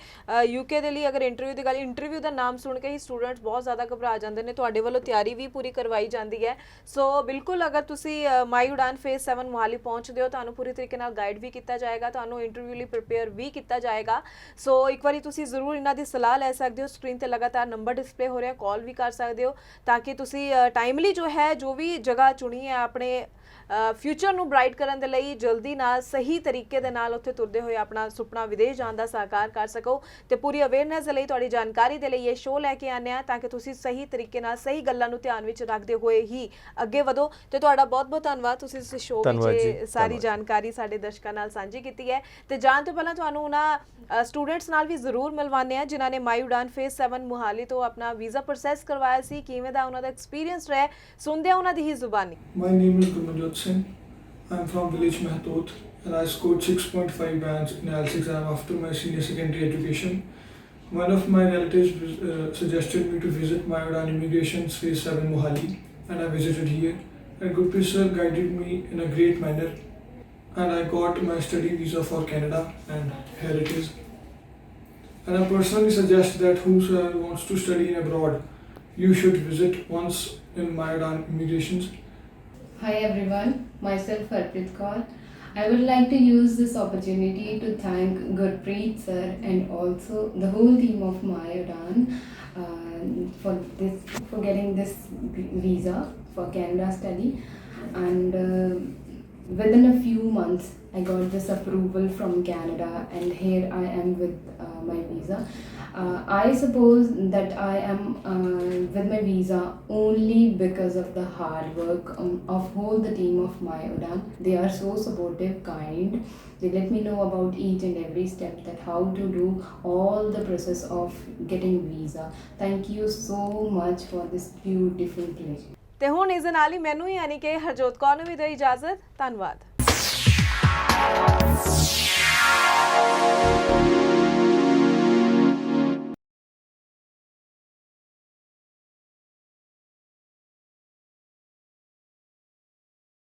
UK ਦੇ ਲਈ ਅਗਰ ਇੰਟਰਵਿਊ ਦੀ ਗੱਲ, ਇੰਟਰਵਿਊ ਦਾ ਨਾਮ ਸੁਣ ਕੇ ਹੀ ਸਟੂਡੈਂਟਸ ਬਹੁਤ ਜ਼ਿਆਦਾ ਘਬਰਾ ਜਾਂਦੇ ਨੇ। ਤੁਹਾਡੇ ਵੱਲੋਂ ਤਿਆਰੀ ਵੀ ਪੂਰੀ ਕਰਵਾਈ ਜਾਂਦੀ ਹੈ। ਸੋ ਬਿਲਕੁਲ, ਅਗਰ ਤੁਸੀਂ ਮਾਈ ਉਡਾਨ ਫੇਜ਼ 7 ਮੋਹਾਲੀ ਪਹੁੰਚਦੇ ਹੋ, ਤੁਹਾਨੂੰ ਪੂਰੀ ਤਰੀਕੇ ਨਾਲ ਗਾਈਡ ਵੀ ਕੀਤਾ ਜਾਏਗਾ, ਤੁਹਾਨੂੰ ਇੰਟਰਵਿਊ ਲਈ ਪ੍ਰਿਪੇਅਰ ਵੀ ਕੀਤਾ ਜਾਏਗਾ। ਸੋ ਇੱਕ ਵਾਰੀ ਤੁਸੀਂ ਜ਼ਰੂਰ ਇਹਨਾਂ ਦੀ ਸਲਾਹ ਲੈ ਸਕਦੇ ਹੋ। ਸਕਰੀਨ ਤੇ ਲਗਾਤਾਰ ਨੰਬਰ ਡਿਸਪਲੇ ਹੋ ਰਿਹਾ, ਕਾਲ ਵੀ ਕਰ ਸਕਦੇ ਹੋ ਤਾਂ ਕਿ ਤੁਸੀਂ ਟਾਈਮਲੀ ਜੋ ਹੈ ਜੋ ਵੀ ਜਗ੍ਹਾ ਚੁਣੀ ਹੈ ਆਪਣੇ ਫਿਊਚਰ ਨੂੰ ਬ੍ਰਾਈਟ ਕਰਨ ਦੇ ਲਈ ਜਲਦੀ ਨਾਲ ਸਹੀ ਤਰੀਕੇ ਦੇ ਨਾਲ ਉੱਥੇ ਤੁਰਦੇ ਹੋਏ ਆਪਣਾ ਸੁਪਨਾ ਵਿਦੇਸ਼ ਜਾਣ ਦਾ ਸਾਕਾਰ ਕਰ ਸਕੋ। ਤੇ ਪੂਰੀ ਅਵੇਅਰਨੈਸ ਦੇ ਲਈ, ਤੁਹਾਡੀ ਜਾਣਕਾਰੀ ਦੇ ਲਈ ਇਹ ਸ਼ੋਅ ਲੈ ਕੇ ਆਉਂਦੇ ਆ ਤਾਂ ਕਿ ਤੁਸੀਂ ਸਹੀ ਤਰੀਕੇ ਨਾਲ ਸਹੀ ਗੱਲਾਂ ਨੂੰ ਧਿਆਨ ਵਿੱਚ ਰੱਖਦੇ ਹੋਏ ਹੀ ਅੱਗੇ ਵਧੋ। ਤੇ ਤੁਹਾਡਾ ਬਹੁਤ-ਬਹੁਤ ਧੰਨਵਾਦ, ਤੁਸੀਂ ਇਸ ਸ਼ੋਅ ਵਿੱਚ ਸਾਰੀ ਜਾਣਕਾਰੀ ਸਾਡੇ ਦਰਸ਼ਕਾਂ ਨਾਲ ਸਾਂਝੀ ਕੀਤੀ ਹੈ। ਤੇ ਜਾਣ ਤੋਂ ਪਹਿਲਾਂ ਤੁਹਾਨੂੰ ਉਹਨਾਂ ਸਟੂਡੈਂਟਸ ਨਾਲ ਵੀ ਜ਼ਰੂਰ ਮਿਲਵਾਉਂਦੇ ਆ ਜਿਨ੍ਹਾਂ ਨੇ ਮਾਈ ਉਡਾਨ ਫੇਜ਼ 7 ਮੋਹਾਲੀ ਤੋਂ ਆਪਣਾ ਵੀਜ਼ਾ ਪ੍ਰੋਸੈਸ ਕਰਵਾਇਆ ਸੀ, ਕਿਵੇਂ ਦਾ ਉਹਨਾਂ ਦਾ ਐਕਸਪੀਰੀਅੰਸ ਰਿਹਾ, ਸੁਣਦੇ ਆ ਉਹਨਾਂ ਦੀ ਹੀ ਜ਼ੁਬਾਨੀ। My name is Gurmanjot Singh. I'm from village Mehtot and I scored 6.5 bands in IELTS exam after my senior secondary education. One of my relatives suggested me to visit my Udan Immigration's Phase 7 Mohali and I visited here. And Gurpreet sir guided me in a great manner and I got my study visa for Canada and here it is. And I personally suggest that whosoever wants to study abroad, you should visit once in my Udan Immigrations. Hi everyone, myself Harpreet Kaur. I would like to use this opportunity to thank Gurpreet sir and also the whole team of My Udan for getting this visa for Canada study, and within a few months I got this approval from Canada and here I am with my visa. I suppose that I am with my visa only because of the hard work of whole the team of My Udan. They are so supportive, kind. They let me know about each and every step, that how to do all the process of getting visa. Thank you so much for this beautiful pleasure. ਤੇ ਹੁਣ ਇਸ ਦੇ ਨਾਲ ਹੀ ਮੈਨੂੰ ਯਾਨੀ ਕਿ ਹਰਜੋਤ ਕੌਰ ਨੂੰ ਵੀ ਦਿਓ ਇਜਾਜ਼ਤ। ਧੰਨਵਾਦ।